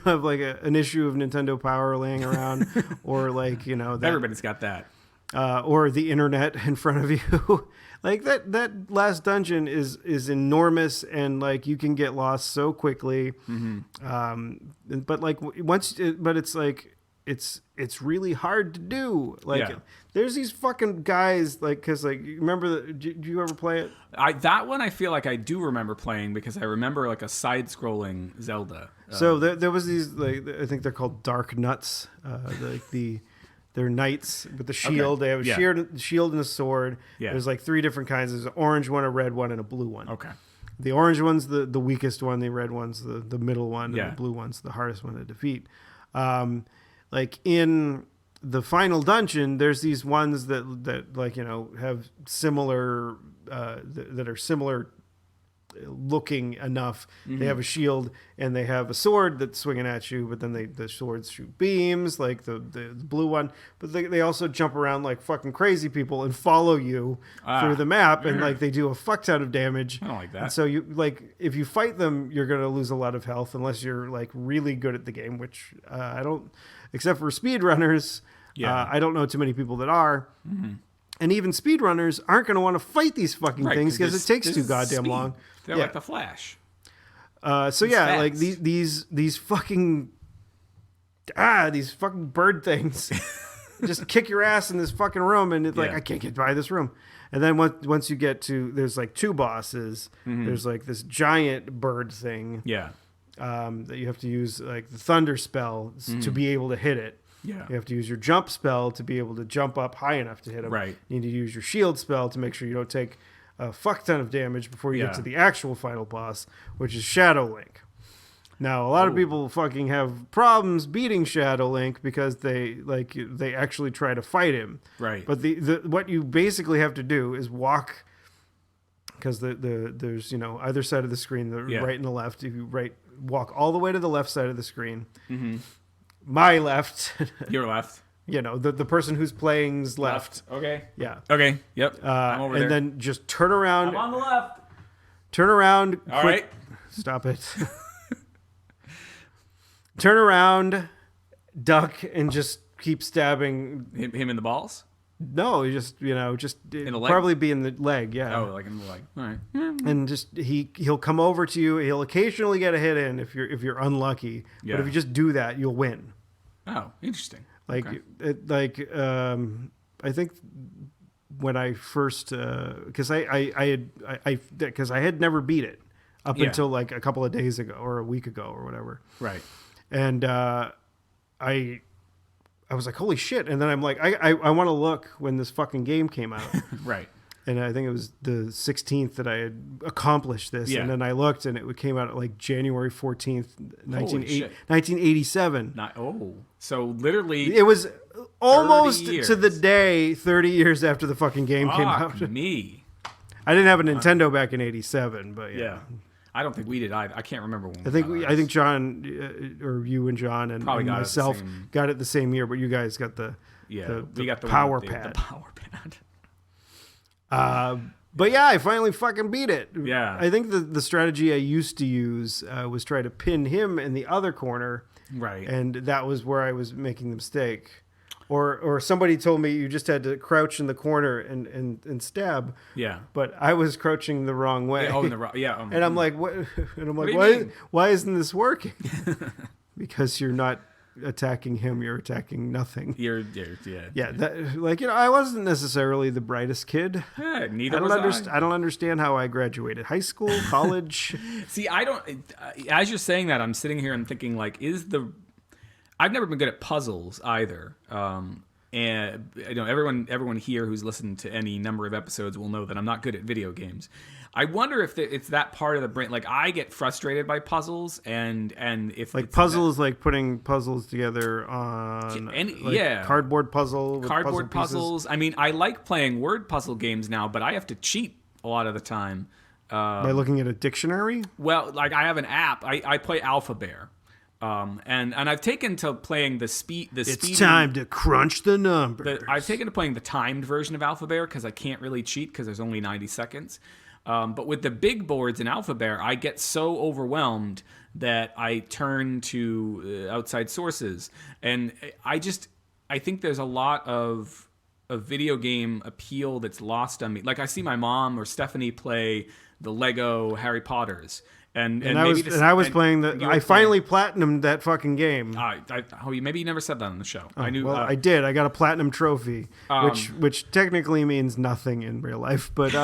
have like an issue of Nintendo Power laying around, or like Everybody's got that. Or the internet in front of you, like that last dungeon is enormous, and like you can get lost so quickly. But like it's like it's really hard to do. Like there's these fucking guys, like, because like you remember did you ever play it? That one I feel like I do remember playing, because I remember like a side-scrolling Zelda. So there was these, like, I think they're called Dark Nuts. They're knights with the shield. Okay. They have a shield and a sword. Yeah. There's like 3 different kinds. There's an orange one, a red one, and a blue one. Okay. The orange one's the weakest one. The red one's the middle one. And the blue one's the hardest one to defeat. Like in the final dungeon, there's these ones that like, have similar, that are similar looking enough. They have a shield and they have a sword that's swinging at you, but then the swords shoot beams like the blue one, but they also jump around like fucking crazy people and follow you through the map, and like they do a fuck ton of damage. I don't like that. And so you, like, if you fight them, you're gonna lose a lot of health unless you're like really good at the game, which I don't, except for speedrunners. I don't know too many people that are. And even speedrunners aren't going to want to fight these fucking things because it takes too goddamn long. They're like the Flash. So yeah, like these fucking bird things just kick your ass in this fucking room, and it's like, I can't get by this room. And then once you get to, there's like 2 bosses. There's like this giant bird thing. That you have to use like the thunder spell to be able to hit it. You have to use your jump spell to be able to jump up high enough to hit him. You need to use your shield spell to make sure you don't take a fuck ton of damage before you get to the actual final boss, which is Shadow Link. Now, a lot of people fucking have problems beating Shadow Link because they actually try to fight him. But the what you basically have to do is walk, because there's either side of the screen, the right and the left. If you walk all the way to the left side of the screen. My left. Your left. The person who's playing's left. Okay. Yeah. Okay. Yep. I'm over there. And then just turn around. I'm on the left. Turn around. All right. Stop it. Turn around, duck, and just keep stabbing him in the balls. No, you just in the leg? Probably be in the leg. Yeah. Oh, like in the leg. All right. And just he'll come over to you. He'll occasionally get a hit in if you're unlucky. But if you just do that, you'll win. Oh, interesting. Like I think when I first because I had never beat it up until like a couple of days ago or a week ago or whatever. Right. And I was like, holy shit. And then I'm like, I want to look when this fucking game came out. Right. And I think it was the 16th that I had accomplished this. And then I looked and it came out like January 14th, 1987. So literally. It was almost to the day 30 years after the fucking game came out. Me. I didn't have a Nintendo back in 87, but yeah. I don't think we did either. I can't remember when. I think John, or you and John and myself got it the same year, but you guys got the power pad. The power pad. But yeah, I finally fucking beat it. Yeah. I think the strategy I used to use was try to pin him in the other corner. Right. And that was where I was making the mistake. Or somebody told me you just had to crouch in the corner and stab. Yeah. But I was crouching the wrong way. And I'm like, what? And I'm like, why isn't this working? Because you're not attacking him, you're attacking nothing. Yeah. I wasn't necessarily the brightest kid. Yeah, neither was I. I don't understand how I graduated high school, college. See, I don't. As you're saying that, I'm sitting here and thinking, like, I've never been good at puzzles either. and everyone here who's listened to any number of episodes will know that I'm not good at video games. I wonder if it's that part of the brain. Like, I get frustrated by puzzles, and if Like, it's puzzles, like putting puzzles together on cardboard puzzle with cardboard puzzle puzzles. I mean, I like playing word puzzle games now, but I have to cheat a lot of the time. by looking at a dictionary. Well, like, I have an app. I play Alpha Bear. And I've taken to playing the speed. It's time to crunch the numbers. I've taken to playing the timed version of Alpha Bear because I can't really cheat because there's only 90 seconds. But with the big boards in Alpha Bear, I get so overwhelmed that I turn to outside sources, and I think there's a lot of video game appeal that's lost on me. Like, I see my mom or Stephanie play the Lego Harry Potters. And I was playing the. I finally platinumed that fucking game. Maybe you never said that on the show. I knew. Well, I did. I got a platinum trophy, which technically means nothing in real life, but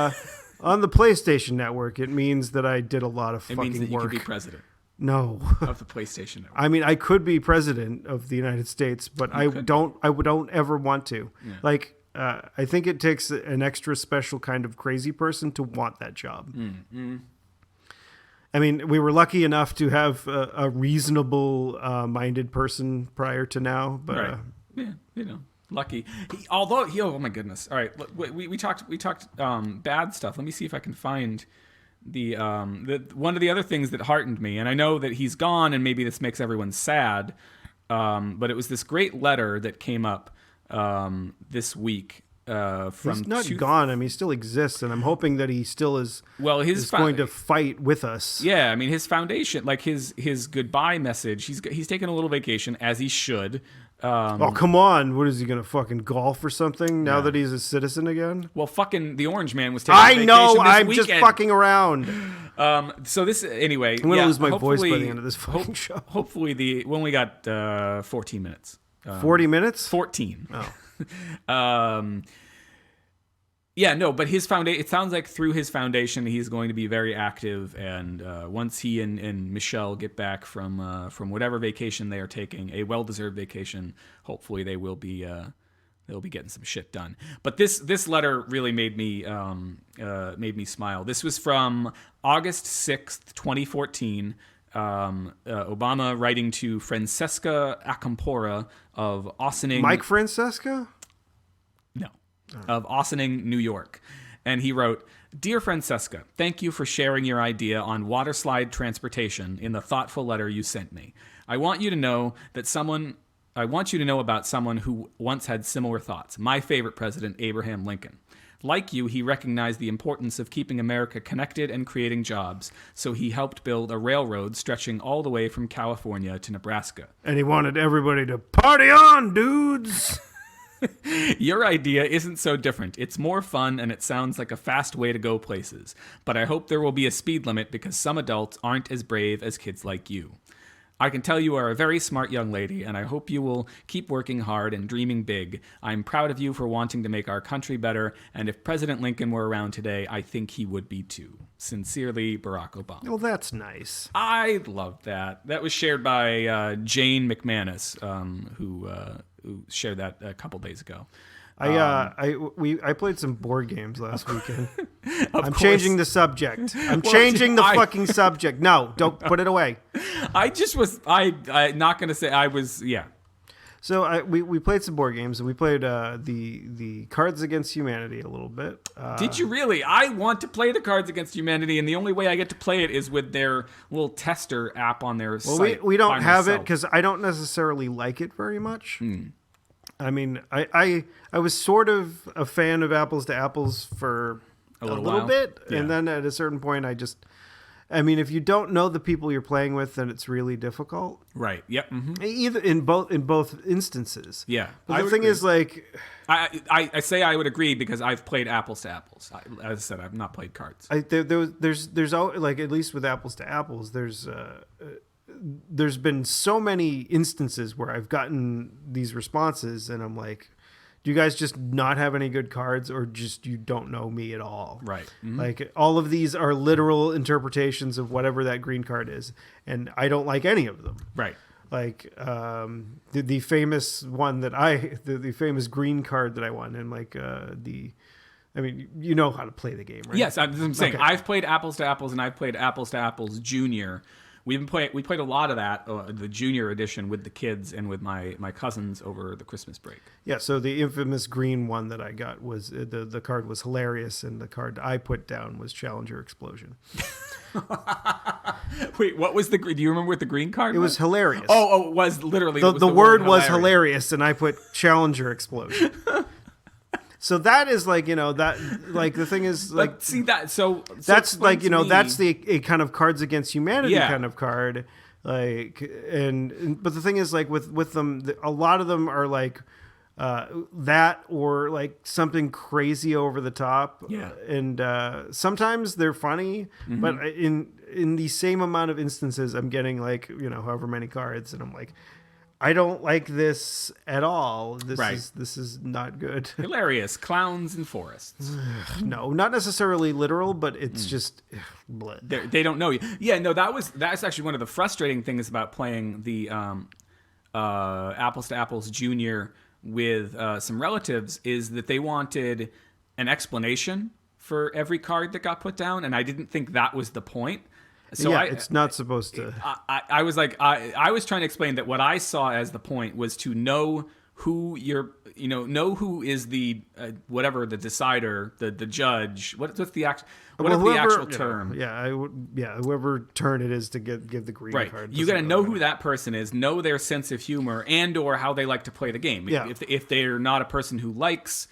on the PlayStation Network, it means that I did a lot of fucking work. It means that you could be president. No, of the PlayStation Network. I mean, I could be president of the United States, but I don't ever want to. Yeah. Like, I think it takes an extra special kind of crazy person to want that job. Mm-hmm. I mean, we were lucky enough to have a reasonable minded person prior to now, but right. Yeah, lucky. Oh my goodness! All right, we talked bad stuff. Let me see if I can find the one of the other things that heartened me, and I know that he's gone, and maybe this makes everyone sad, but it was this great letter that came up this week. He's not gone. I mean, he still exists, and I'm hoping that he still is. Well, is going to fight with us. Yeah, I mean, his foundation, like his goodbye message. He's taken a little vacation, as he should. Oh, come on! What is he gonna fucking golf or something now that he's a citizen again? Well, fucking the Orange Man was taking a vacation this I'm weekend. Just fucking around. So this anyway. I'm gonna lose my voice by the end of this fucking show. Hopefully, we only got 14 minutes. 40 minutes? 14. Oh. Yeah, no, but his foundation. It sounds like through his foundation, he's going to be very active. And once he and Michelle get back from whatever vacation they are taking, a well-deserved vacation, hopefully they will be they'll be getting some shit done. But this letter really made me smile. This was from August 6th, 2014. Obama writing to Francesca Acampora of Ossining. Mike Francesca? No. Of Ossining, New York. And he wrote, "Dear Francesca, thank you for sharing your idea on waterslide transportation in the thoughtful letter you sent me. I want you to know about someone who once had similar thoughts. My favorite president, Abraham Lincoln. Like you, he recognized the importance of keeping America connected and creating jobs, so he helped build a railroad stretching all the way from California to Nebraska. And he wanted everybody to party on, dudes!" Your idea isn't so different. It's more fun and it sounds like a fast way to go places. But I hope there will be a speed limit because some adults aren't as brave as kids like you. I can tell you are a very smart young lady, and I hope you will keep working hard and dreaming big. I'm proud of you for wanting to make our country better, and if President Lincoln were around today, I think he would be too. Sincerely, Barack Obama. Well, that's nice. I love that. That was shared by Jane McManus, who shared that a couple days ago. I played some board games last weekend. I'm changing the subject. I'm changing the fucking subject. No, don't put it away. I'm not going to say I was, yeah. So we played some board games, and we played the Cards Against Humanity a little bit. Did you really? I want to play the Cards Against Humanity, and the only way I get to play it is with their little tester app on their site. We don't have it because I don't necessarily like it very much. I mean, I was sort of a fan of Apples to Apples for a little bit, and then at a certain point, I mean, if you don't know the people you're playing with, then it's really difficult. Right. Yep. Mm-hmm. Either in both instances. Yeah. But the thing is, like, I say I would agree because I've played Apples to Apples. As I said, I've not played cards. There's like, at least with Apples to Apples, there's been so many instances where I've gotten these responses, and I'm like, do you guys just not have any good cards, or just you don't know me at all? Right. Mm-hmm. Like, all of these are literal interpretations of whatever that green card is, and I don't like any of them. Right. like the famous one that the famous green card that I won, and like I mean, you know how to play the game, right? Yes, I'm saying Okay. I've played Apples to Apples, and I've played Apples to Apples Junior. We played a lot of that, the Junior edition, with the kids and with my cousins over the Christmas break. Yeah, so the infamous green one that I got was the card was hilarious, and the card I put down was Challenger Explosion. Wait, what was the? Do you remember what the green card? It was hilarious. Oh, it was literally the word was hilarious, and I put Challenger Explosion. So that is like, you know, that like the thing is like, But see that so that's explain like, you to know, me- that's a kind of Cards Against Humanity Yeah. kind of card, like, and but the thing is like with them, a lot of them are like that or like something crazy over the top. Yeah. And sometimes they're funny, but in the same amount of instances, I'm getting like, you know, however many cards, and I'm like, I don't like this at all. This is not good. hilarious clowns in forests. No, not necessarily literal, but it's just bleh. They don't know you. Yeah, no, that's actually one of the frustrating things about playing the Apples to Apples Junior with some relatives is that they wanted an explanation for every card that got put down, and I didn't think that was the point. So Yeah, it's not supposed to. I was like, I was trying to explain that what I saw as the point was to know who know who is the whatever the decider, the judge. What's the actual the actual term? Whoever turn it is to give the green Right. card. You got to know who that person is, know their sense of humor, and or how they like to play the game. Yeah. If they're not a person who likes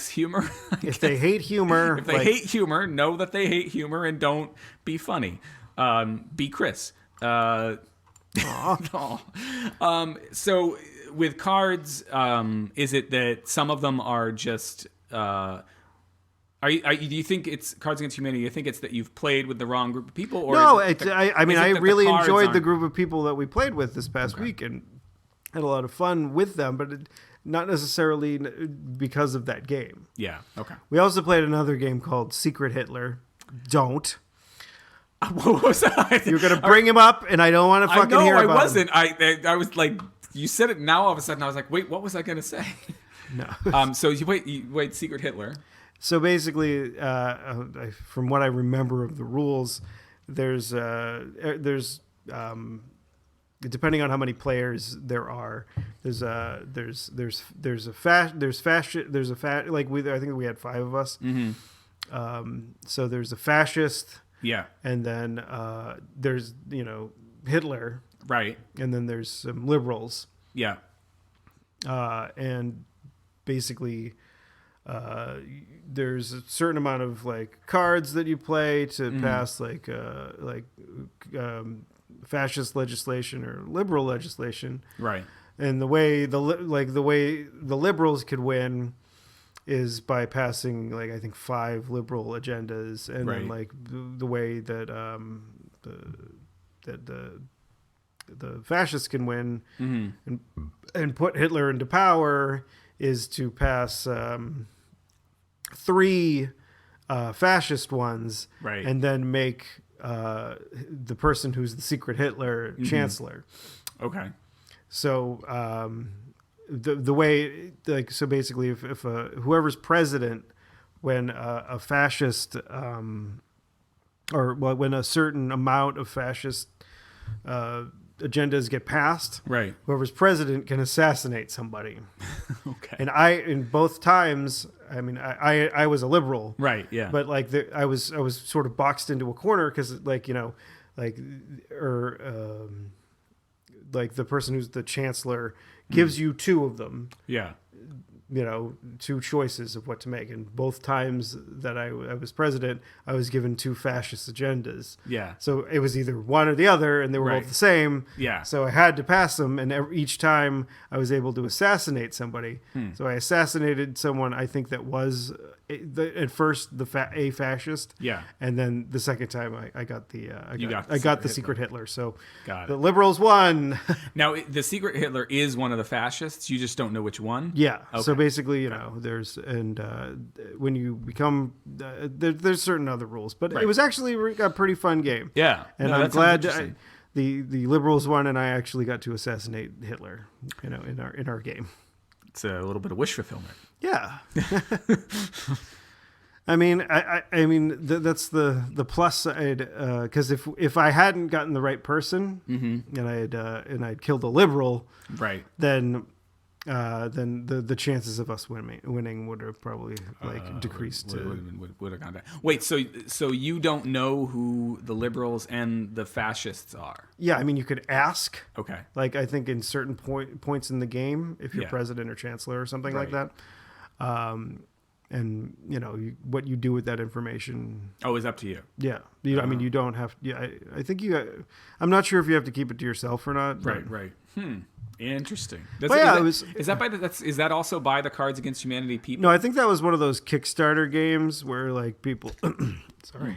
humor, If they hate humor, if they hate humor, know that they hate humor and don't be funny. Be Chris. So with cards, is it that some of them are just? Do you think it's Cards Against Humanity? You think it's that you've played with the wrong group of people, or no, is it I mean, is it I that the really cards enjoyed the aren't- group of people that we played with this past week, and had a lot of fun with them, but not necessarily because of that game. Yeah. Okay. We also played another game called Secret Hitler. Don't. What was that? You're gonna bring him up, and I don't want to fucking hear I about wasn't. I was like, you said it now. All of a sudden, I was like, wait, what was I gonna say? him. No. So you played Secret Hitler. So basically, from what I remember of the rules, there's depending on how many players there are, there's a I think we had 5 of us. So there's a fascist, Yeah. and then there's, you know, Hitler, Right. and then there's some liberals, Yeah. and basically there's a certain amount of like cards that you play to pass like fascist legislation or liberal legislation, Right. and the way the liberals could win is by passing like I think 5 liberal agendas, and then Right. like the way that the fascists can win and put Hitler into power is to pass 3 fascist ones, Right. and then make the person who's the secret Hitler chancellor. Okay. So the way, like, so basically if whoever's president, when a fascist when a certain amount of fascist agendas get passed, Right. whoever's president can assassinate somebody. Okay. And in both times, I mean, I was a liberal, Right. Yeah. but like I was sort of boxed into a corner because, like, you know, like, or like the person who's the chancellor gives you 2 of them, yeah. you know, 2 choices of what to make. And both times that I was president, I was given 2 fascist agendas. Yeah. So it was either one or the other, and they were Right. both the same. Yeah. So I had to pass them, and each time I was able to assassinate somebody. So I assassinated someone I think that was at first a fascist. Yeah. And then the second time I got the secret Hitler. So Got the it. liberals won. Now, the secret Hitler is one of the fascists. You just don't know which one. Yeah. So Okay. basically, you know, there's when you become there's certain other rules, but Right. it was actually a pretty fun game. Yeah. And No, I'm that sounds glad interesting. the liberals won, and I actually got to assassinate Hitler. In our game. It's a little bit of wish fulfillment. Yeah. I mean, that's the plus side. Because if I hadn't gotten the right person, and I'd killed a liberal, right, then the chances of us winning would have probably decreased. Would have gone down. Wait, so you don't know who the liberals and the fascists are? Yeah, I mean, you could ask. Okay. Like, I think in certain points in the game, if you're president or chancellor or something like that, and what you do with that information. Oh, is up to you. Yeah, I mean, you don't have. Yeah, I think you. I'm not sure if you have to keep it to yourself or not. Right. Interesting. Is that also by the Cards Against Humanity people? No, I think that was one of those Kickstarter games where like people. Sorry.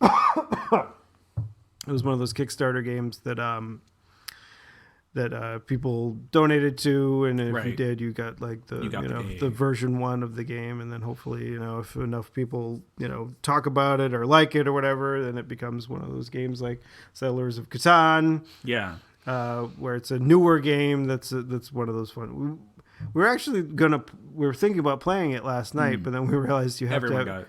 It was one of those Kickstarter games that people donated to, and if you did, you got like the version 1 of the game, and then hopefully if enough people talk about it or like it or whatever, then it becomes one of those games like Settlers of Catan. Yeah. Where it's a newer game that's one of those fun. We were thinking about playing it last night, but then we realized everyone got it.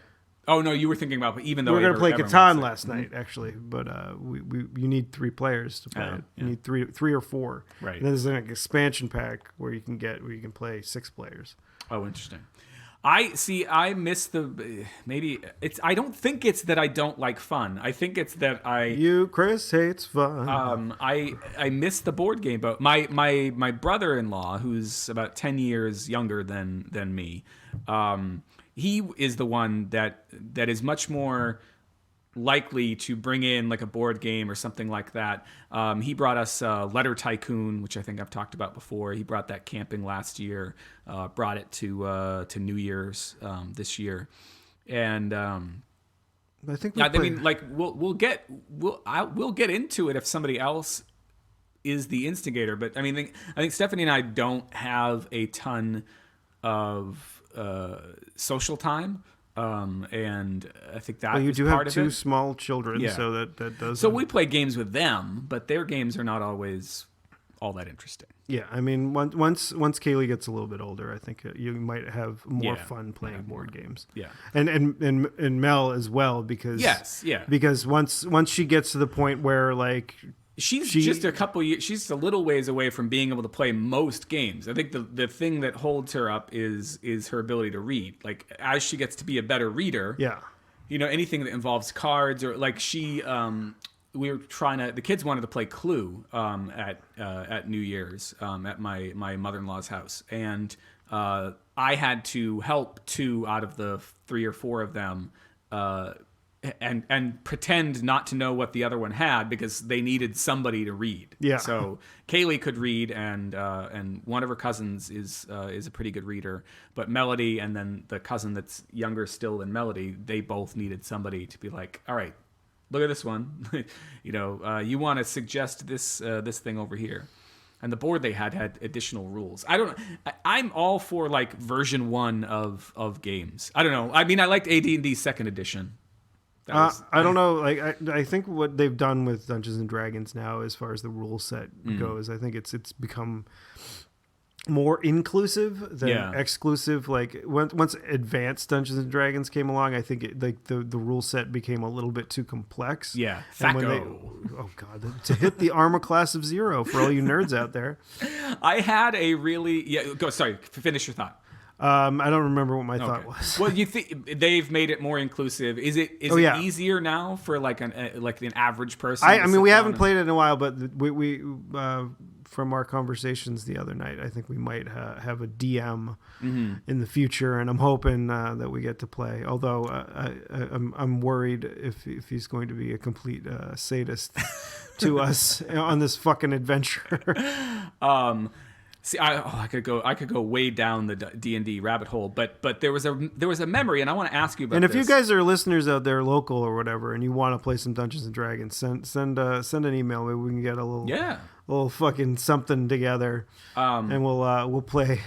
Oh no, you were thinking about, even though we were going to play Catan last night actually, but you need 3 players to play it. You need three or 4. Right. And then there's an expansion pack where you can play 6 players. Oh, interesting. I miss I don't think it's that I don't like fun. I think it's that Chris hates fun. I miss the board game, but my brother-in-law, who's about 10 years younger than me, he is the one that is much more likely to bring in like a board game or something like that. He brought us Letter Tycoon, which I think I've talked about before. He brought that camping last year, brought it to New Year's this year, and I think we'll get into it if somebody else is the instigator. But I mean, I think Stephanie and I don't have a ton of social time. And I think that you is do part have of 2 it. small children, so that does. So we play games with them, but their games are not always all that interesting. Yeah, I mean, once Kaylee gets a little bit older, I think you might have more fun playing board games. Yeah, and Mel as well, because because once she gets to the point where like. She's just a couple years. She's a little ways away from being able to play most games. I think the thing that holds her up is her ability to read. Like as she gets to be a better reader, anything that involves cards or like we were the kids wanted to play Clue at New Year's at my mother-in-law's house, and I had to help 2 out of the 3 or 4 of them. And pretend not to know what the other one had because they needed somebody to read. Yeah. So Kaylee could read, and one of her cousins is a pretty good reader. But Melody and then the cousin that's younger still than Melody, they both needed somebody to be like, all right, look at this one. You want to suggest this thing over here. And the board they had additional rules. I don't know. I'm all for like version 1 of games. I don't know. I mean, I liked AD&D 2nd edition. I don't know. Like I think what they've done with Dungeons and Dragons now, as far as the rule set goes, I think it's become more inclusive than exclusive. Like once Advanced Dungeons and Dragons came along, I think the rule set became a little bit too complex. Yeah, oh god, to hit the armor class of 0 for all you nerds out there. I had a really finish your thought. I don't remember what my thought was. Well, you think they've made it more inclusive? Is it easier now for like an average person? I mean, we haven't played it in a while, but we from our conversations the other night, I think we might have a DM in the future, and I'm hoping that we get to play. Although I'm worried if he's going to be a complete sadist to us on this fucking adventure. See, I could go way down the D&D rabbit hole, but there was a memory, and I want to ask you about. And if this. you guys are listeners out there, local or whatever, and you want to play some Dungeons and Dragons, send an email. Maybe we can get a little fucking something together, and we'll play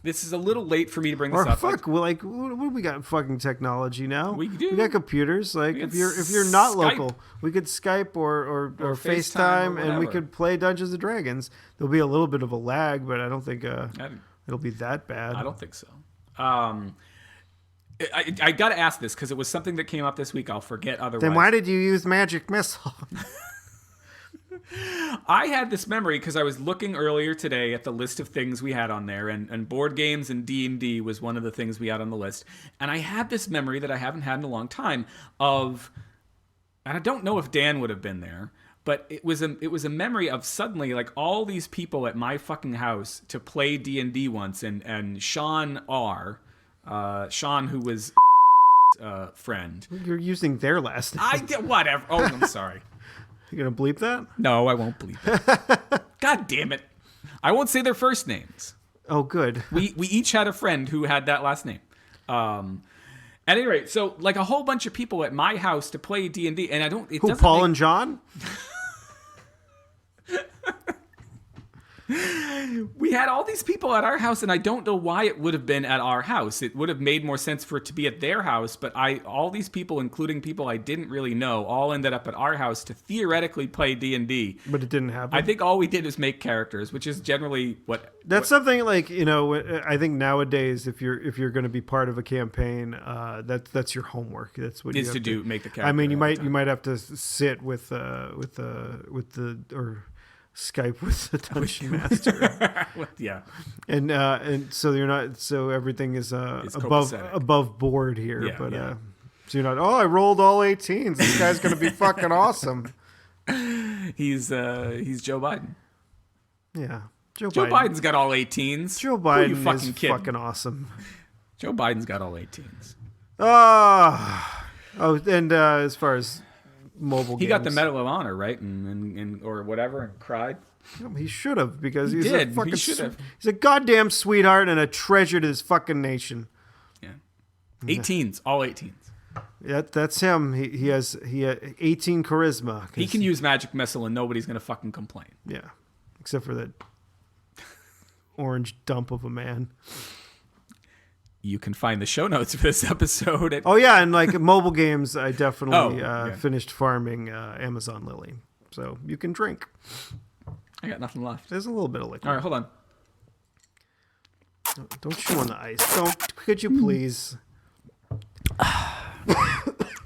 this is a little late for me to bring this Or up. fuck, what do we got? Fucking technology now. We do. We got computers. Like We if got you're not Skype. local, we could Skype or Or FaceTime, or and we whatever. could play Dungeons and Dragons. There'll be a little bit of a lag, but I don't think I it'll be that bad. don't think so. I got to ask this because it was something that came up this week. I'll forget otherwise. Then why did you use magic missile? I had this memory because I was looking earlier today at the list of things we had on there, and board games and D&D was one of the things we had on the list. And I had this memory that I haven't had in a long time of, and I don't know if Dan would have been there, but it was a memory of suddenly like all these people at my fucking house to play D&D once, and Sean R. Sean, who was friend. You're using their last name. I did whatever. Oh, I'm sorry. You gonna bleep that? No, I won't believe it. God damn it. I won't say their first names. Oh, good. We each had a friend who had that last name. At any rate, so like a whole bunch of people at my house to play D&D, and I don't. It Who? doesn't Paul make- and John? We had all these people at our house, and I don't know why it would have been at our house. It would have made more sense for it to be at their house, but all these people, including people I didn't really know, all ended up at our house to theoretically play D&D. But it didn't happen. I think all we did is make characters, which is generally what. That's something like, you know, I think nowadays if you're going to be part of a campaign, that's your homework. That's what is you to have do make the character. I mean, you all the might time. have to sit with the or Skype with the dungeon master, Yeah. and so you're not, so everything is copacetic. above board here. Yeah, but yeah. so you're not. Oh, I rolled all 18s. This guy's going to be fucking awesome. He's Joe Biden. Yeah, Joe Biden's got all 18s. Joe Who are you Biden fucking is kidding? fucking awesome. Joe Biden's got all 18s. And as far as mobile games, He got the Medal of Honor, right? And or whatever, and cried. He should have, because he's did. a fucking He should have. he's a goddamn sweetheart and a treasure to his fucking nation. Yeah. 18s, all 18s. That's him. He has 18 charisma. 'Cause- He can use magic missile and nobody's gonna fucking complain. Yeah, except for that orange dump of a man. You can find the show notes for this episode at Oh yeah, and like mobile games, I definitely yeah. finished farming Amazon Lily, so you can drink. I got nothing left. There's a little bit of liquid. All right, hold on. Don't chew on the ice. Don't. Could you please?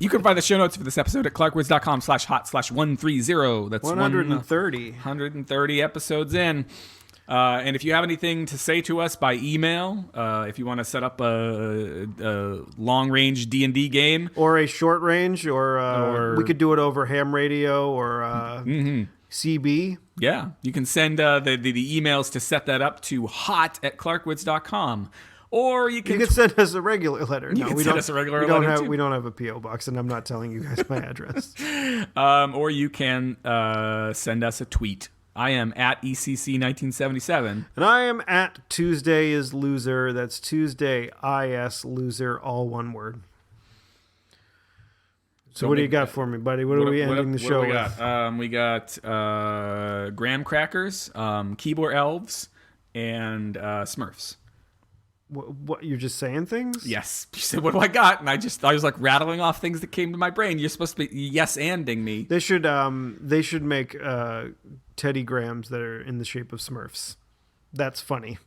You can find the show notes for this episode at clarkwoods.com/hot/130. That's 130. 130 episodes in. And if you have anything to say to us by email, if you want to set up a long-range D&D game, Or a short range, or Or- we could do it over ham radio or CB. yeah, you can send the emails to set that up to hot@clarkwoods.com. Or you can You could send us a regular letter. No, can we send don't. us a regular we don't letter, have. too. We don't have a PO box, and I'm not telling you guys my address. or you can send us a tweet. I am at ECC1977. And I am at Tuesday is Loser. That's Tuesday is Loser, all one word. So what do you got for me, buddy? What are we ending the show we with? got? We got graham crackers, keyboard elves, and Smurfs. What you're just saying things? Yes. You said, what do I got? And I was like rattling off things that came to my brain. You're supposed to be yes-anding me. They should make Teddy Grahams that are in the shape of Smurfs. That's funny.